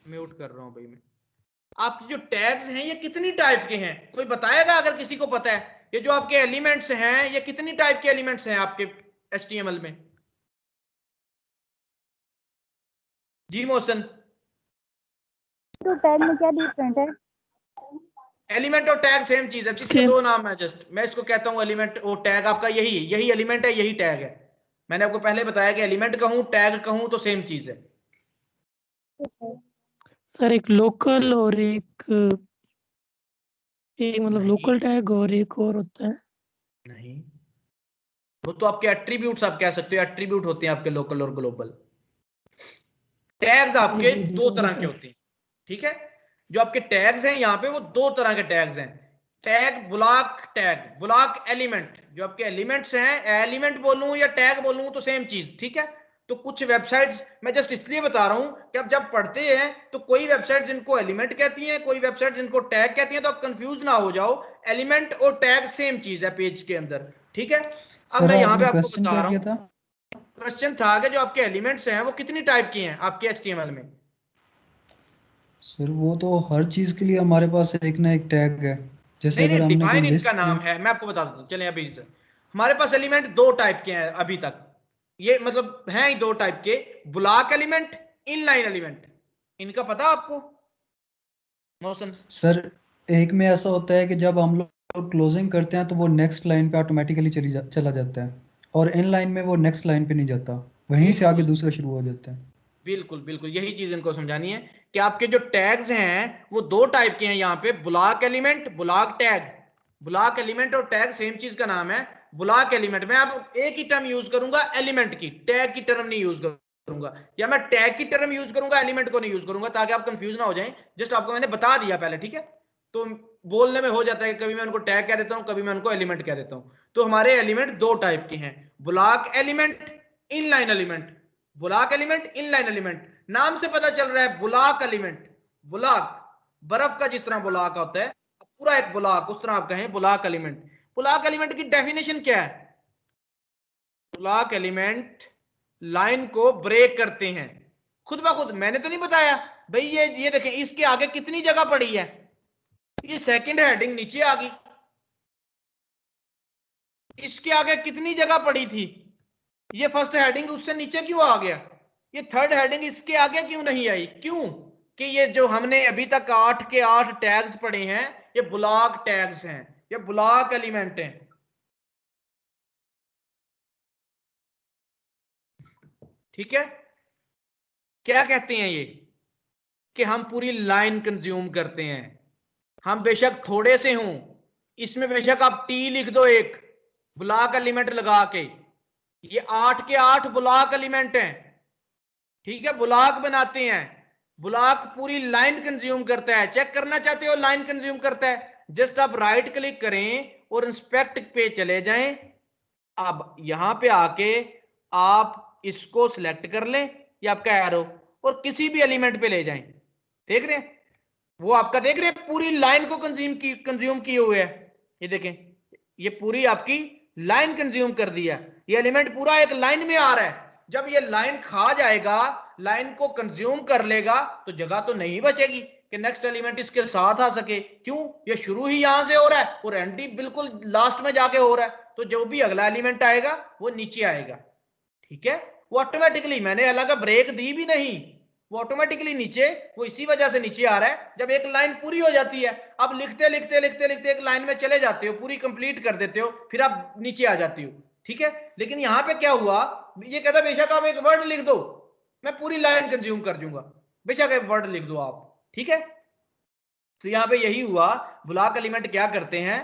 म्यूट कर रहा हूं भाई मैं, आपके जो टैग्स हैं ये कितनी टाइप के हैं, कोई बताएगा अगर किसी को पता है? ये जो आपके एलिमेंट्स हैं ये कितनी टाइप के एलिमेंट्स हैं आपके HTML में? जी मोहसन, तो टैग में क्या डिफरेंट है? एलिमेंट और टैग सेम चीज है, इसके 2 नाम है, जस्ट मैं इसको कहता हूं एलिमेंट और टैग, आपका यही एलिमेंट है, यही टैग है। मैंने आपको पहले बताया कि एलिमेंट कहूं टैग कहूं तो सेम चीज है। सर एक लोकल और एक मतलब लोकल टैग और एक और होता है? नहीं, वो तो आपके एट्रीब्यूट्स आप कह सकते हो, एट्रीब्यूट होते हैं आपके लोकल और ग्लोबल। टैग्स आपके 2 तरह के होते हैं, ठीक है। जो आपके टैग्स हैं यहाँ पे वो 2 तरह के टैग्स हैं, टैग ब्लॉक एलिमेंट, जो आपके एलिमेंट्स हैं, एलिमेंट बोलूं या टैग बोलूं तो सेम चीज, ठीक है। तो कुछ वेबसाइट्स मैं जस्ट इसलिए बता रहा हूं कि आप जब पढ़ते हैं तो कोई वेबसाइट जिनको एलिमेंट कहती हैं, कोई वेबसाइट जिनको टैग कहती हैं, तो आप कंफ्यूज ना हो जाओ। एलिमेंट और टैग सेम चीज है पेज के अंदर, ठीक है। अब सर मैं यहाँ पे आपने आपको क्वेश्चन बता क्या रहा किया हूँ, था? क्वेश्चन था कि जो आपके एलिमेंट्स हैं वो कितनी टाइप के हैं आपके HTML में। सर वो तो हर चीज के लिए हमारे पास एक ना एक टैग है। जैसे नहीं अगर नहीं, हमने कोई डिफाइन लिस्ट इनका नाम है, मैं आपको बता देता हूँ। चलिए अभी हमारे पास एलिमेंट दो टाइप के हैं अभी तक, ये मतलब हैं ही दो टाइप के, ब्लॉक एलिमेंट, इनलाइन एलिमेंट। इनका पता आपको मौसम? सर एक में ऐसा होता है कि जब हम लोग क्लोजिंग करते हैं तो वो नेक्स्ट लाइन पे ऑटोमेटिकली चला जाता है, और इन लाइन में वो नेक्स्ट लाइन पे नहीं जाता, वहीं से आगे दूसरा शुरू हो जाता है। बिल्कुल बिल्कुल, यही चीज इनको समझानी है कि आपके जो टैग्स हैं वो दो टाइप के हैं यहाँ पे, block element, block tag. Block element और टैग सेम चीज का नाम है। ब्लॉक एलिमेंट मैं अब एक ही टर्म यूज करूंगा, एलिमेंट की, टैग की टर्म नहीं यूज करूंगा, या मैं टैग की टर्म यूज करूंगा, एलिमेंट को नहीं यूज करूंगा, ताकि आप कंफ्यूज ना हो जाएं। जस्ट आपको मैंने बता दिया पहले, ठीक है। तो बोलने में हो जाता है, कभी मैं उनको टैग कह देता हूं, कभी मैं उनको एलिमेंट कह देता हूं। तो हमारे एलिमेंट दो टाइप के हैं, block element, inline element. Block element, inline element, नाम से पता चल रहा है ब्लॉक एलिमेंट, ब्लॉक बर्फ का जिस तरह ब्लॉक होता है पूरा एक ब्लॉक, उस तरह आप कहें ब्लॉक एलिमेंट। ब्लॉक एलिमेंट की डेफिनेशन क्या है? ब्लॉक एलिमेंट लाइन को ब्रेक करते हैं खुद ब खुद। मैंने तो नहीं बताया भाई, ये देखें इसके आगे कितनी जगह पड़ी है, ये सेकंड हेडिंग नीचे आ गई, इसके आगे कितनी जगह पड़ी थी, ये फर्स्ट हेडिंग उससे नीचे क्यों आ गया, ये थर्ड हेडिंग इसके आगे क्यों नहीं आई? क्यों कि ये जो हमने अभी तक 8 के 8 टैग्स पढ़े हैं ये ब्लॉक टैग्स हैं, ये ब्लॉक एलिमेंट हैं, ठीक है। क्या कहते हैं ये कि हम पूरी लाइन कंज्यूम करते हैं। हम बेशक थोड़े से हों, इसमें बेशक आप टी लिख दो एक ब्लॉक एलिमेंट लगा के, ये 8 के 8 ब्लॉक एलिमेंट हैं, ठीक है, ब्लॉक बनाते हैं। ब्लॉक पूरी लाइन कंज्यूम करता है। चेक करना चाहते हो लाइन कंज्यूम करता है, जस्ट आप राइट क्लिक करें और इंस्पेक्ट पे चले जाएं। अब यहां पे आके आप इसको सिलेक्ट कर लें, ये आपका एरो, और किसी भी एलिमेंट पे ले जाएं। देख रहे हैं वो आपका, देख रहे हैं पूरी लाइन को कंज्यूम किए हुए है। ये देखें ये पूरी आपकी लाइन कंज्यूम कर दिया, ये एलिमेंट पूरा एक लाइन में आ रहा है। जब ये लाइन खा जाएगा, लाइन को कंज्यूम कर लेगा, तो जगह तो नहीं बचेगी कि नेक्स्ट एलिमेंट इसके साथ आ सके। क्यों? ये शुरू ही यहां से हो रहा है और एंड बिल्कुल लास्ट में जाके हो रहा है, तो जो भी अगला एलिमेंट आएगा वो नीचे आएगा, ठीक है। वो ऑटोमेटिकली, मैंने अलग ब्रेक दी भी नहीं, वो ऑटोमेटिकली नीचे, वो इसी वजह से नीचे आ रहा है। जब एक लाइन पूरी हो जाती है, आप लिखते लिखते लिखते लिखते एक लाइन में चले जाते हो, पूरी कंप्लीट कर देते हो, फिर आप नीचे आ जाती हो, ठीक है। लेकिन यहां पे क्या हुआ, ये कहता बेशक आप एक वर्ड लिख दो, मैं पूरी लाइन कंज्यूम कर दूंगा, बेशक एक वर्ड लिख दो आप, ठीक है। तो यहां पे यही हुआ, ब्लॉक एलिमेंट क्या करते हैं,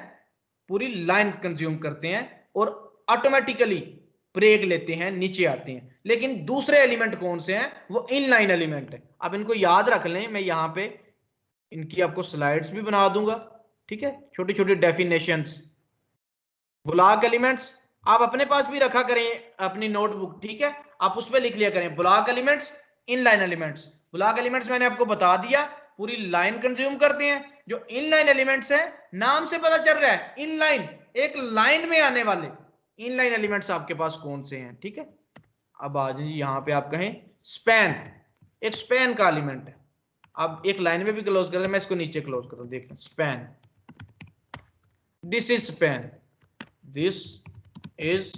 पूरी लाइन कंज्यूम करते हैं और ऑटोमेटिकली ब्रेक लेते हैं, नीचे आते हैं। लेकिन दूसरे एलिमेंट कौन से हैं? वो इनलाइन एलिमेंट है। अब इनको याद रख लें, मैं यहां पे इनकी आपको स्लाइड्स भी बना दूंगा, ठीक है, छोटी छोटी डेफिनेशंस। ब्लॉक एलिमेंट्स आप अपने पास भी रखा करें अपनी नोटबुक, ठीक है, आप उस पर लिख लिया करें block elements, inline elements. Block elements मैंने आपको बता दिया पूरी लाइन कंज्यूम करते हैं। जो इनलाइन एलिमेंट्स है, नाम से पता चल रहा है इनलाइन, एक लाइन में आने वाले इनलाइन एलिमेंट्स आपके पास कौन से हैं, ठीक है। अब आ जाइए यहां पे, आप कहें स्पैन, एक स्पैन का एलिमेंट है। अब एक लाइन में भी क्लोज कर दे, मैं इसको नीचे क्लोज करता हूं, देखें span, this is span, this is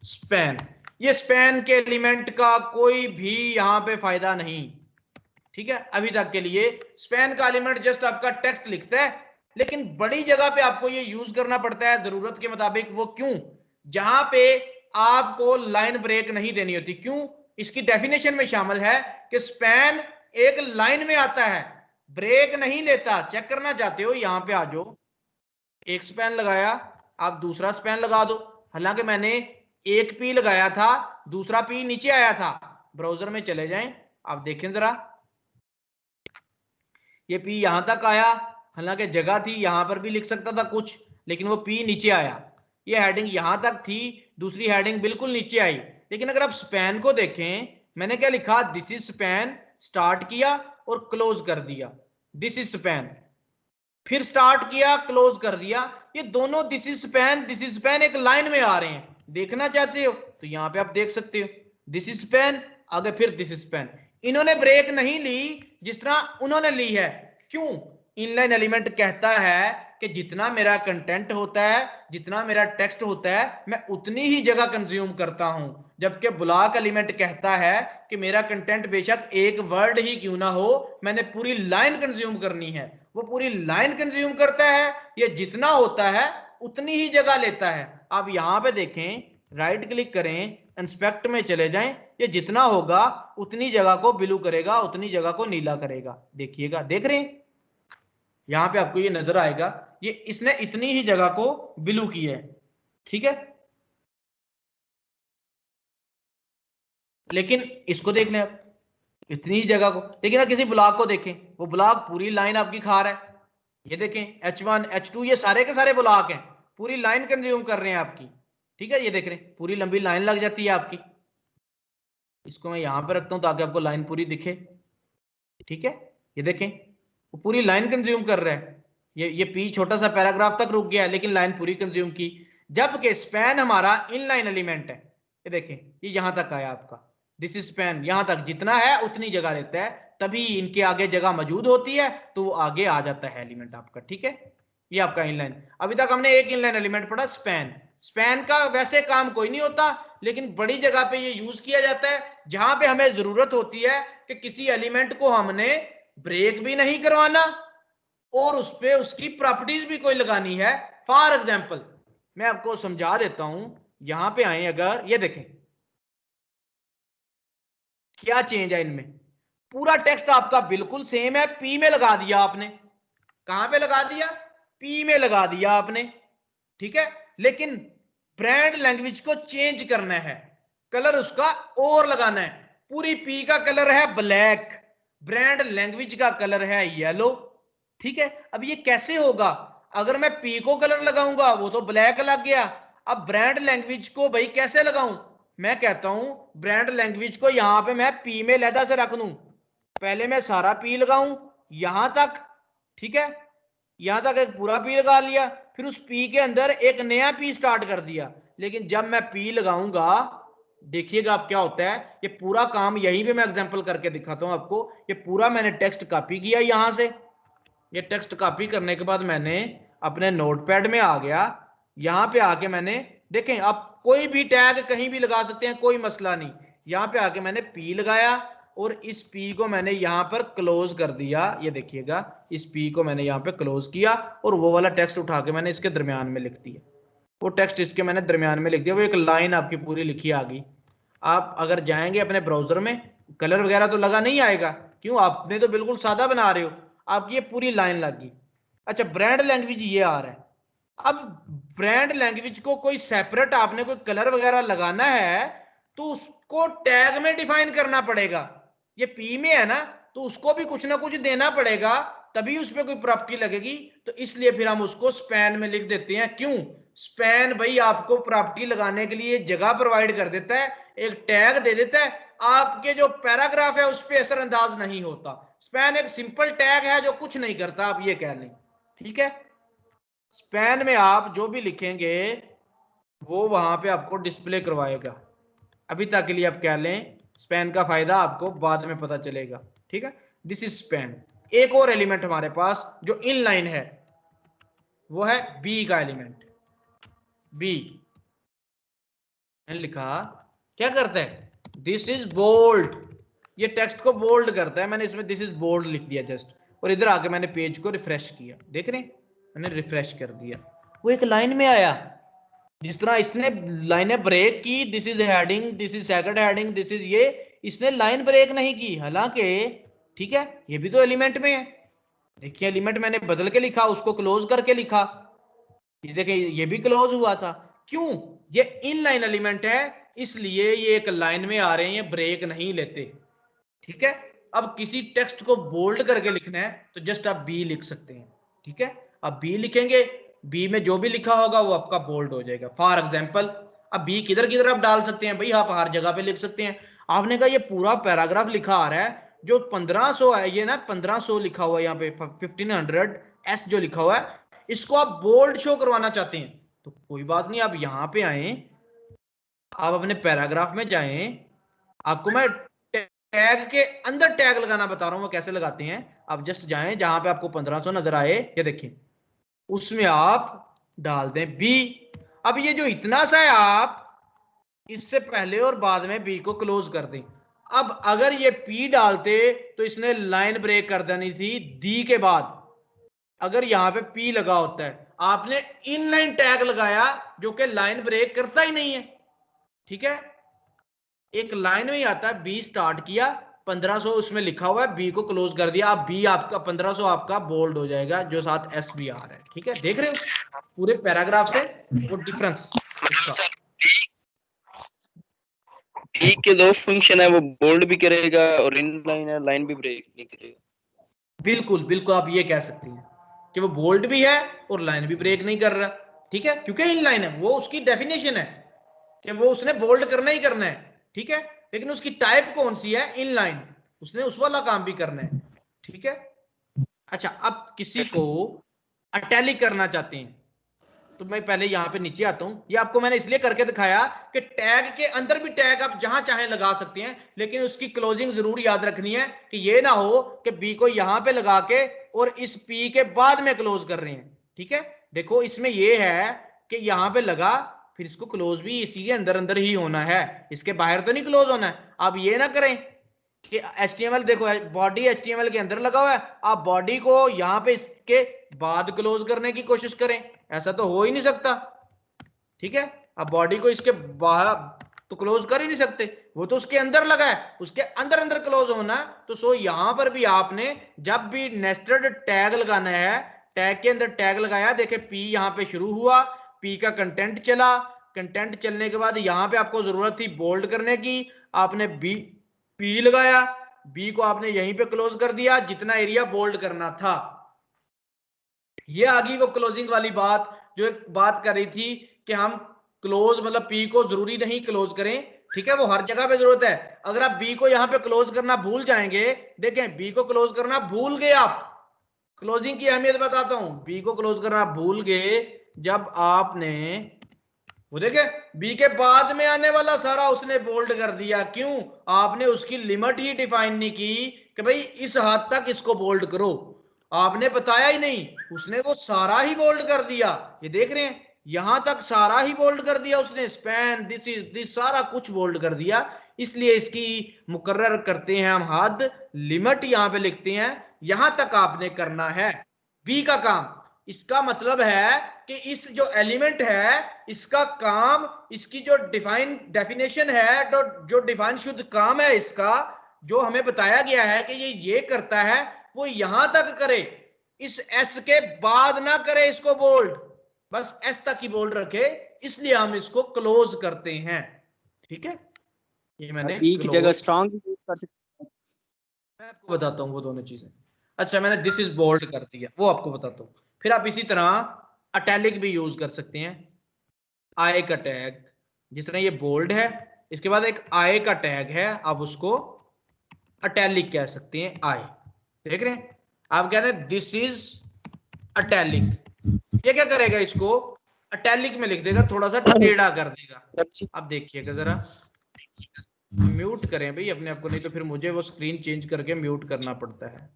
span. ये स्पैन के एलिमेंट का कोई भी यहां पे फायदा नहीं, ठीक है। अभी तक के लिए स्पैन का एलिमेंट जस्ट आपका टेक्स्ट लिखता है, लेकिन बड़ी जगह पे आपको ये यूज करना पड़ता है जरूरत के मुताबिक। वो क्यों? जहां पे आपको लाइन ब्रेक नहीं देनी होती। क्यों? इसकी डेफिनेशन में शामिल है कि स्पैन एक लाइन में आता है, ब्रेक नहीं लेता। चेक करना चाहते हो, यहां पे आ जाओ, एक स्पैन लगाया, आप दूसरा स्पैन लगा दो। हालांकि मैंने एक पी लगाया था, दूसरा पी नीचे आया था। ब्राउजर में चले जाएं, आप देखें जरा, ये पी यहां तक आया, हालांकि जगह थी यहां पर भी लिख सकता था कुछ, लेकिन वो पी नीचे आया। ये हेडिंग यहां तक थी, दूसरी हेडिंग बिल्कुल नीचे आई, लेकिन अगर आप स्पैन को देखें, मैंने क्या लिखा, दिस इज स्पैन, स्टार्ट किया और क्लोज कर दिया, दिस इज स्पैन, फिर स्टार्ट किया क्लोज कर दिया, ये दोनों दिस इज स्पैन एक लाइन में आ रहे हैं। देखना चाहते हो तो यहां पे आप देख सकते हो, दिस इज स्पैन आगे फिर दिस इज स्पैन। इन्होंने ब्रेक नहीं ली जिस तरह उन्होंने ली है। क्यों? इनलाइन एलिमेंट कहता है कि जितना मेरा कंटेंट होता है, जितना मेरा टेक्स्ट होता है, मैं उतनी ही जगह कंज्यूम करता हूं, जबकि ब्लॉक एलिमेंट कहता है कि मेरा कंटेंट बेशक एक वर्ड ही क्यों ना हो, मैंने पूरी लाइन कंज्यूम करनी है। वो पूरी लाइन कंज्यूम करता है, ये जितना होता है उतनी ही जगह लेता है। आप यहां पे देखें, राइट क्लिक करें, इंस्पेक्ट में चले जाएं, ये जितना होगा उतनी जगह को ब्लू करेगा, उतनी जगह को नीला करेगा। देखिएगा, देख रहे हैं, यहां पे आपको ये नजर आएगा, ये इसने इतनी ही जगह को ब्लू किया है, ठीक है। लेकिन इसको देख लें आप, इतनी ही जगह को, लेकिन किसी ब्लॉक को देखें, वो ब्लॉक पूरी लाइन आपकी खा रहा है। ये देखें H1 H2 ये सारे के सारे ब्लॉक हैं, पूरी लाइन कंज्यूम कर रहे हैं आपकी, ठीक है। ये देख रहे हैं, पूरी लंबी लाइन लग जाती है आपकी। इसको मैं यहां पर रखता हूं ताकि आपको लाइन पूरी दिखे, ठीक है। ये देखें, वो पूरी लाइन कंज्यूम कर रहा है। ये पी छोटा सा पैराग्राफ तक रुक गया लेकिन लाइन पूरी कंज्यूम की, जबकि स्पैन हमारा इनलाइन एलिमेंट है। ये देखें, ये यहां तक आया आपका, दिस इज स्पैन, यहां तक जितना है उतनी जगह लेता है, तभी इनके आगे जगह मौजूद होती है तो वो आगे आ जाता है एलिमेंट आपका, ठीक है। ये आपका इनलाइन। अभी तक हमने एक इनलाइन एलिमेंट पढ़ा, स्पैन। स्पैन का वैसे काम कोई नहीं होता, लेकिन बड़ी जगह पे ये यूज किया जाता है, जहां पे हमें जरूरत होती है कि किसी एलिमेंट को हमने ब्रेक भी नहीं करवाना और उस पे उसकी प्रॉपर्टीज भी कोई लगानी है। फॉर एग्जांपल मैं आपको समझा देता हूं, यहां पे आए, अगर ये देखें क्या चेंज है इनमें, पूरा टेक्स्ट आपका बिल्कुल सेम है, पी में लगा दिया आपने। कहां पे लगा दिया? पी में लगा दिया आपने, ठीक है। लेकिन ब्रांड लैंग्वेज को चेंज करना है, कलर उसका और लगाना है। पूरी पी का कलर है ब्लैक, ब्रांड लैंग्वेज का कलर है येलो, ठीक है। अब ये कैसे होगा? अगर मैं पी को कलर लगाऊंगा वो तो ब्लैक लग गया, अब ब्रांड लैंग्वेज को भाई कैसे लगाऊं? मैं कहता हूं ब्रांड लैंग्वेज को यहां पे मैं पी में लहदा से रख दूं, पहले मैं सारा पी लगाऊं यहां तक, ठीक है, यहां तक एक पूरा पी लगा लिया, फिर उस पी के अंदर एक नया पी स्टार्ट कर दिया। लेकिन जब मैं पी लगाऊंगा, देखिएगा आप क्या होता है, ये पूरा काम यहीं पे मैं एग्जांपल करके दिखाता हूं आपको। ये पूरा मैंने टेक्स्ट कॉपी किया यहां से, ये टेक्स्ट कॉपी करने के बाद मैंने अपने नोटपैड में आ गया, यहां पे आके मैंने, देखें आप कोई भी टैग कहीं भी लगा सकते हैं, कोई मसला नहीं। यहां पे आके मैंने पी लगाया और इस पी को मैंने यहां पर क्लोज कर दिया। ये देखिएगा, इस पी को मैंने यहां पे क्लोज किया और वो वाला टेक्स्ट उठा के मैंने इसके दरमियान में लिख दिया। वो टेक्स्ट इसके मैंने दरमियान में लिख दिया, वो एक लाइन आपकी पूरी लिखी आ गई। आप अगर जाएंगे अपने ब्राउजर में, कलर वगैरह तो लगा नहीं आएगा, क्यों? आपने तो बिल्कुल सादा बना रहे हो, आप ये पूरी लाइन लगी। अच्छा, ब्रांड लैंग्वेज ये आ रहा है। अब ब्रांड लैंग्वेज को कोई सेपरेट आपने कोई कलर वगैरह लगाना है तो उसको टैग में डिफाइन करना पड़ेगा। ये पी में है ना, तो उसको भी कुछ ना कुछ देना पड़ेगा, तभी उस पर कोई प्रॉपर्टी लगेगी। तो इसलिए फिर हम उसको स्पैन में लिख देते हैं। क्यों? स्पैन भाई आपको प्रॉपर्टी लगाने के लिए जगह प्रोवाइड कर देता है, एक टैग दे देता है, आपके जो पैराग्राफ है उस पर असरअंदाज नहीं होता। स्पैन एक सिंपल टैग है जो कुछ नहीं करता, आप ये कह लें, ठीक है। स्पैन में आप जो भी लिखेंगे वो वहां पे आपको डिस्प्ले करवाएगा। अभी तक के लिए आप कह लें, स्पैन का फायदा आपको बाद में पता चलेगा, ठीक है। This is span. एक और एलिमेंट हमारे पास जो इनलाइन है वो है बी का एलिमेंट। बी लिखा क्या करता है? दिस इज बोल्ड, ये टेक्स्ट को बोल्ड करता है। मैंने इसमें दिस इज बोल्ड लिख दिया जस्ट, और इधर आके मैंने पेज को रिफ्रेश किया, देख रहे हैं, मैंने रिफ्रेश कर दिया, वो एक लाइन में आया। जिस तरह इसने लाइनें ब्रेक की, this is heading, this is second heading, this is ये, इसने लाइन ब्रेक नहीं की, हालांकि ठीक है ये भी तो एलिमेंट में है। देखिए एलिमेंट मैंने बदल के लिखा, उसको क्लोज करके लिखा, ये देखिए ये भी क्लोज हुआ था। क्यों? ये इनलाइन एलिमेंट है, इसलिए ये एक लाइन में आ रहे हैं, ये ब्रेक नहीं लेते, ठीक है। अब किसी टेक्स्ट को बोल्ड करके लिखना है तो जस्ट आप बी लिख सकते हैं, ठीक है। अब बी लिखेंगे, बी में जो भी लिखा होगा वो आपका बोल्ड हो जाएगा। फॉर एग्जांपल अब बी किधर किधर आप डाल सकते हैं भाई, आप हर जगह पे लिख सकते हैं। आपने कहा ये पूरा पैराग्राफ लिखा आ रहा है, जो 1500 है ये ना 1500 लिखा हुआ है यहाँ पे 1500 एस जो लिखा हुआ है, इसको आप बोल्ड शो करवाना चाहते हैं तो कोई बात नहीं, आप यहाँ पे आए, आप अपने पैराग्राफ में जाएं, आपको मैं टैग के अंदर टैग लगाना बता रहा हूं, वो कैसे लगाते हैं। आप जस्ट जाएं जहां पे आपको 1500 नजर आए, ये देखिए उसमें आप डाल दें बी। अब ये जो इतना सा है आप इससे पहले और बाद में बी को क्लोज कर दें। अब अगर ये पी डालते तो इसने लाइन ब्रेक कर देनी थी दी के बाद, अगर यहाँ पे पी लगा होता है, आपने इनलाइन टैग लगाया जो कि लाइन ब्रेक करता ही नहीं है, ठीक है। एक लाइन में ही आता है बी स्टार्ट किया, 1500 उसमें लिखा हुआ है, बी को क्लोज कर दिया, अब बी आपका 1500 आपका बोल्ड हो जाएगा जो साथ एस बी आ रहा है, ठीक है। देख रहे हो पूरे पैराग्राफ से वो डिफरेंस इसका। बी के दो फंक्शन है, वो बोल्ड भी करेगा और इन लाइन है, लाइन भी ब्रेक नहीं करेगा। बिल्कुल बिल्कुल, आप ये कह सकते हैं कि वो बोल्ड भी है और लाइन भी ब्रेक नहीं कर रहा, ठीक है, क्योंकि इन लाइन है, वो उसकी डेफिनेशन है कि वो उसने बोल्ड करना ही करना है, ठीक है। लेकिन उसकी टाइप कौन सी है, इन लाइन, उसने उस वाला काम भी करना है, ठीक है। अच्छा, अब किसी को अटैलिक करना चाहते हैं तो मैं पहले यहाँ पे नीचे आता हूं, ये आपको मैंने इसलिए करके दिखाया कि टैग के अंदर भी टैग आप जहां चाहे लगा सकते हैं, लेकिन उसकी क्लोजिंग जरूर याद रखनी है कि ये ना हो कि बी को यहां पे लगा के और इस पी के बाद में क्लोज कर रहे हैं, ठीक है। देखो इसमें ये है कि यहां पे लगा, फिर इसको क्लोज भी इसी के अंदर अंदर ही होना है, इसके बाहर तो नहीं क्लोज होना है। आप ये ना करें कि HTML देखो बॉडी HTML के अंदर लगा हुआ है, आप बॉडी को यहाँ पे इसके बाद क्लोज करने की कोशिश करें, ऐसा तो हो ही नहीं सकता, ठीक है। अब बॉडी को इसके बाहर तो क्लोज कर ही नहीं सकते, वो तो उसके अंदर लगा है, उसके अंदर अंदर क्लोज होना। तो सो यहां पर भी आपने जब भी नेस्टेड टैग लगाना है, टैग के अंदर टैग लगाया, देखे पी यहाँ पे शुरू हुआ, पी का कंटेंट चला, कंटेंट चलने के बाद यहां पे आपको जरूरत थी बोल्ड करने की, आपने बी पी लगाया, बी को आपने यहीं पे क्लोज कर दिया जितना एरिया बोल्ड करना था। ये आ गई वो क्लोजिंग वाली बात, जो एक बात कर रही थी कि हम क्लोज मतलब पी को जरूरी नहीं क्लोज करें, ठीक है, वो हर जगह पे जरूरत है। अगर आप बी को यहां पे क्लोज करना भूल जाएंगे, देखें बी को क्लोज करना भूल गए आप, क्लोजिंग की अहमियत बताता हूं, बी को क्लोज करना भूल गए जब आपने वो देखे बी के बाद में आने वाला सारा उसने बोल्ड कर दिया, क्यों, आपने उसकी लिमिट ही डिफाइन नहीं की कि भाई इस हद तक इसको बोल्ड करो, आपने बताया ही नहीं, उसने वो सारा ही बोल्ड कर दिया। ये देख रहे हैं यहां तक सारा ही बोल्ड कर दिया उसने, स्पैन दिस इज दिस सारा कुछ बोल्ड कर दिया, इसलिए इसकी मुकर्रर करते हैं हम हद, लिमिट यहां पे लिखते हैं, यहां तक आपने करना है बी का काम। इसका मतलब है कि इस जो एलिमेंट है इसका काम, इसकी जो डिफाइन डेफिनेशन है, तो जो डिफाइन शुद्ध काम है इसका, जो हमें बताया गया है कि ये करता है, वो यहां तक करे, इस एस के बाद ना करे इसको बोल्ड, बस एस तक ही बोल्ड रखे, इसलिए हम इसको क्लोज करते हैं, ठीक है। ये मैंने ई की जगह स्ट्रांग यूज कर सकते हैं, मैं आपको बताता हूँ वो दोनों चीजें। अच्छा, मैंने दिस इज बोल्ड कर दिया, वो आपको बताता हूँ। फिर आप इसी तरह अटैलिक भी यूज कर सकते हैं, आई का टैग, जिस तरह ये बोल्ड है, इसके बाद एक आई का टैग है, आप उसको अटैलिक कह सकते हैं, आई, देख रहे हैं, आप कहते हैं दिस इज अटैलिक, ये क्या करेगा, इसको अटैलिक में लिख देगा, थोड़ा सा टेढ़ा कर देगा। अब देखिएगा जरा, म्यूट करें भाई अपने आप को, नहीं तो फिर मुझे वो स्क्रीन चेंज करके म्यूट करना पड़ता है।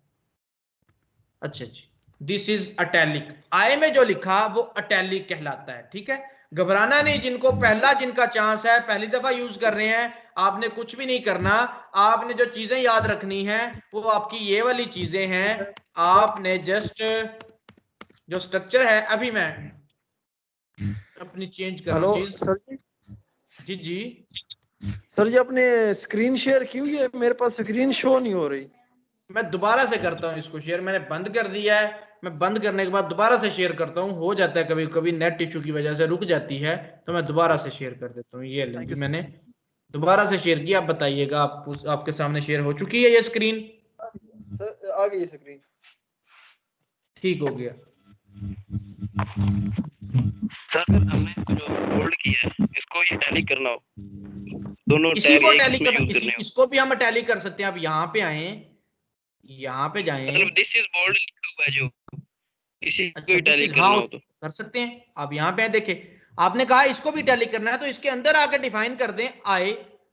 अच्छा जी, दिस इज अटैलिक, आई में जो लिखा वो अटैलिक कहलाता है, ठीक है। घबराना नहीं, जिनको पहला जिनका चांस है, पहली दफा यूज कर रहे हैं, आपने कुछ भी नहीं करना, आपने जो चीजें याद रखनी है वो आपकी ये वाली चीजें हैं, आपने जस्ट जो स्ट्रक्चर है, अभी मैं अपनी चेंज कर रहा हूं सर जी जी सर जी, आपने स्क्रीन शेयर की हुई है, मेरे पास स्क्रीन शो नहीं हो रही। मैं दोबारा से करता हूँ इसको शेयर, मैंने बंद कर दिया है, मैं बंद करने के बाद दोबारा से शेयर करता हूँ, हो जाता है कभी कभी नेट इशू की वजह से रुक जाती है, तो मैं दोबारा से शेयर कर देता हूँ। ये लिंक मैंने दोबारा से शेयर किया, आप बताइएगा आपके सामने शेयर हो चुकी है ये स्क्रीन? सर आ गई स्क्रीन, ठीक हो गया। सर हमने जो बोल्ड किया है इसको ये टैली करना हो, दोनों इसी टैग को एक टैली इसमें करना, यूज करने हो। इसको भी हम टैली कर सकते हैं। आप यहाँ पे आए, यहाँ पे जाएं, मतलब दिस इज बोल्ड लिखा हुआ है जो, इसी को अच्छा ही टैली हाँ करना हो तो कर सकते हैं। आप यहाँ पे देखिए, आपने कहा इसको भी टैली करना है तो इसके अंदर आके डिफाइन कर दें आए,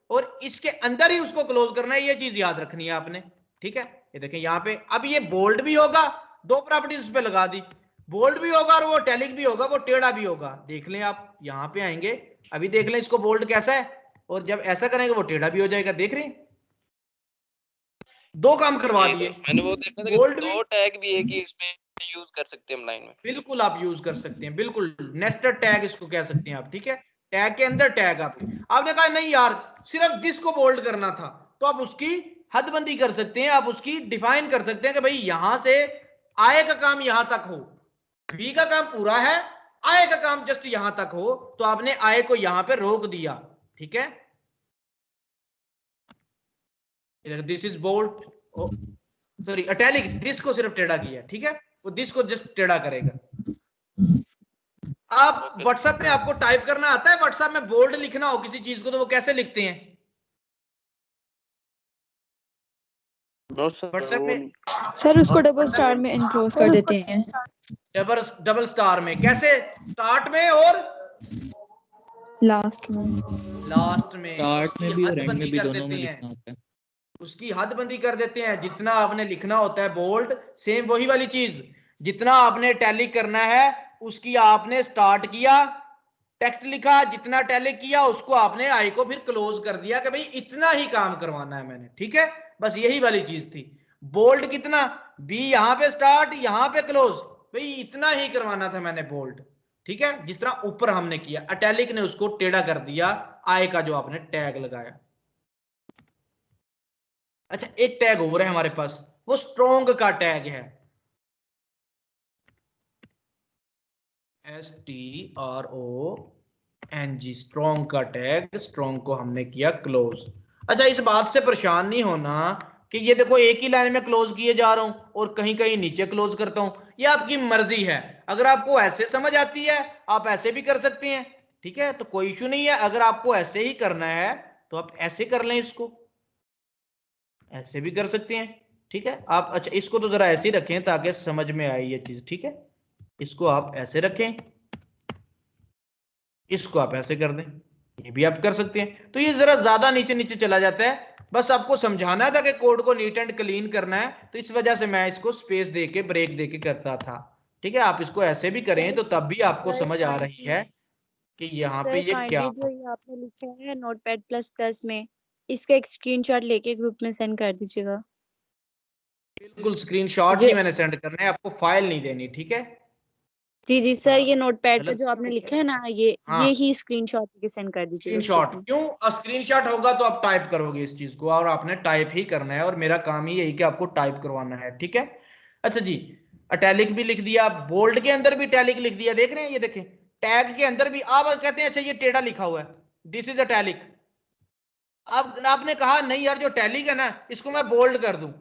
और इसके अंदर ही उसको क्लोज करना है। ये चीज याद रखनी है आपने, ठीक है। ये देखें यहाँ पे, अब ये बोल्ड भी होगा, दो प्रॉपर्टीज उस पे लगा दी, बोल्ड भी होगा और वो टैलिक भी होगा, वो टेढ़ा भी होगा। देख लें आप यहाँ पे आएंगे, अभी देख लें इसको बोल्ड कैसा है, और जब ऐसा करेंगे वो टेढ़ा भी हो जाएगा। देख रहे हैं, दो काम करवा दिए। मैंने वो देखा था कि बोल्ड दो टैग भी एक ही इसमें यूज कर सकते हैं हम लाइन में। बिल्कुल आप यूज कर सकते हैं, बिल्कुल नेस्टेड टैग इसको कह सकते हैं आप, ठीक है। टैग के अंदर टैग आपने कहा नहीं यार सिर्फ दिस को बोल्ड करना था, तो आप उसकी हदबंदी कर सकते हैं, आप उसकी डिफाइन कर सकते हैं कि भाई यहां से आय का काम यहां तक हो, बी का काम पूरा है, आय का काम जस्ट यहां तक हो, तो आपने आय को यहां पे रोक दिया, ठीक है। This is bold, sorry italic, this को सिर्फ टेढ़ा किया, ठीक है, वो दिस को जस्ट टेढ़ा करेगा। आप व्हाट्सएप में आपको टाइप करना आता है, व्हाट्सएप में बोल्ड लिखना हो किसी चीज को तो वो कैसे लिखते हैं व्हाट्सएप में? सर उसको डबल स्टार में एनक्लोज कर देते हैं। डबल स्टार में कैसे? स्टार्ट में और लास्ट में। लास्ट में स्टार्ट में भी और एंड में भी कर दोनों में देते लिखना हैं, होता है। उसकी हदबंदी कर देते हैं। जितना आपने लिखना होता है बोल्ड, सेम वही वाली चीज, जितना आपने टैली करना है उसकी आपने स्टार्ट किया, टेक्स्ट लिखा, जितना टैली किया उसको आपने आई को फिर क्लोज कर दिया कि भाई इतना ही काम करवाना है मैंने, ठीक है। बस यही वाली चीज थी। बोल्ड कितना, बी यहां पे स्टार्ट यहां पे क्लोज, भाई इतना ही करवाना था मैंने बोल्ड, ठीक है। जिस तरह ऊपर हमने किया, अटैलिक ने उसको टेढ़ा कर दिया, आई का जो आपने टैग लगाया। अच्छा एक टैग और है हमारे पास, वो स्ट्रोंग का टैग है, STRONG, स्ट्रोंग का टैग। स्ट्रोंग को हमने किया क्लोज। अच्छा इस बात से परेशान नहीं होना कि ये देखो एक ही लाइन में क्लोज किए जा रहा हूं और कहीं कहीं नीचे क्लोज करता हूं, ये आपकी मर्जी है। अगर आपको ऐसे समझ आती है आप ऐसे भी कर सकते हैं, ठीक है, तो कोई इशू नहीं है। अगर आपको ऐसे ही करना है तो आप ऐसे कर लें, इसको ऐसे भी कर सकते हैं, ठीक है आप। अच्छा इसको तो जरा ऐसे ही रखें ताकि समझ में आए ये चीज, ठीक है। इसको आप ऐसे रखें, इसको आप ऐसे कर दें, ये भी आप कर सकते हैं। तो ये जरा ज्यादा नीचे नीचे चला जाता है, बस आपको समझाना था कि कोड को नीट एंड क्लीन करना है, तो इस वजह से मैं इसको स्पेस देके ब्रेक देके करता था, ठीक है। आप इसको ऐसे भी करें तो तब भी आपको समझ आ रही है कि यहाँ पे ये क्या। जो ये आपने लिखा है नोटपैड प्लस प्लस में, इसका एक स्क्रीनशॉट लेके ग्रुप में सेंड कर दीजिएगा। बिल्कुल स्क्रीनशॉट ही मैंने सेंड करना है, आपको फाइल नहीं देनी, ठीक है। जी जी सर, ये नोटपैड पे जो आपने लिखा है ना, ये हाँ। ये ही स्क्रीनशॉट लेके सेंड कर दीजिएगा। स्क्रीनशॉट क्यों? स्क्रीनशॉट होगा तो आप टाइप करोगे इस चीज को, और आपने टाइप ही करना है, और मेरा काम ही यही कि आपको टाइप करवाना है, ठीक है। अच्छा जी, अटैलिक भी लिख दिया, बोल्ड के अंदर भी टैलिक लिख दिया, देख रहे हैं ये देखें, टैग के अंदर भी आप कहते हैं अच्छा ये टेढ़ा लिखा हुआ है, दिस इज अटैलिक। अब आपने कहा नहीं यार जो टैलिक है ना इसको मैं बोल्ड कर दूं,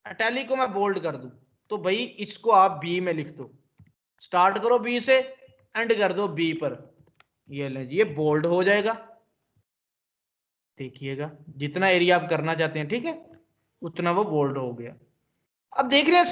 अटैलिक को मैं बोल्ड कर दूं, तो भाई इसको आप बी में लिख दो, स्टार्ट करो बी से, एंड कर दो बी पर, ये ले ये बोल्ड हो जाएगा। देखिएगा जितना एरिया आप करना चाहते हैं, ठीक है, उतना वो बोल्ड हो गया। अब देख रहे हैं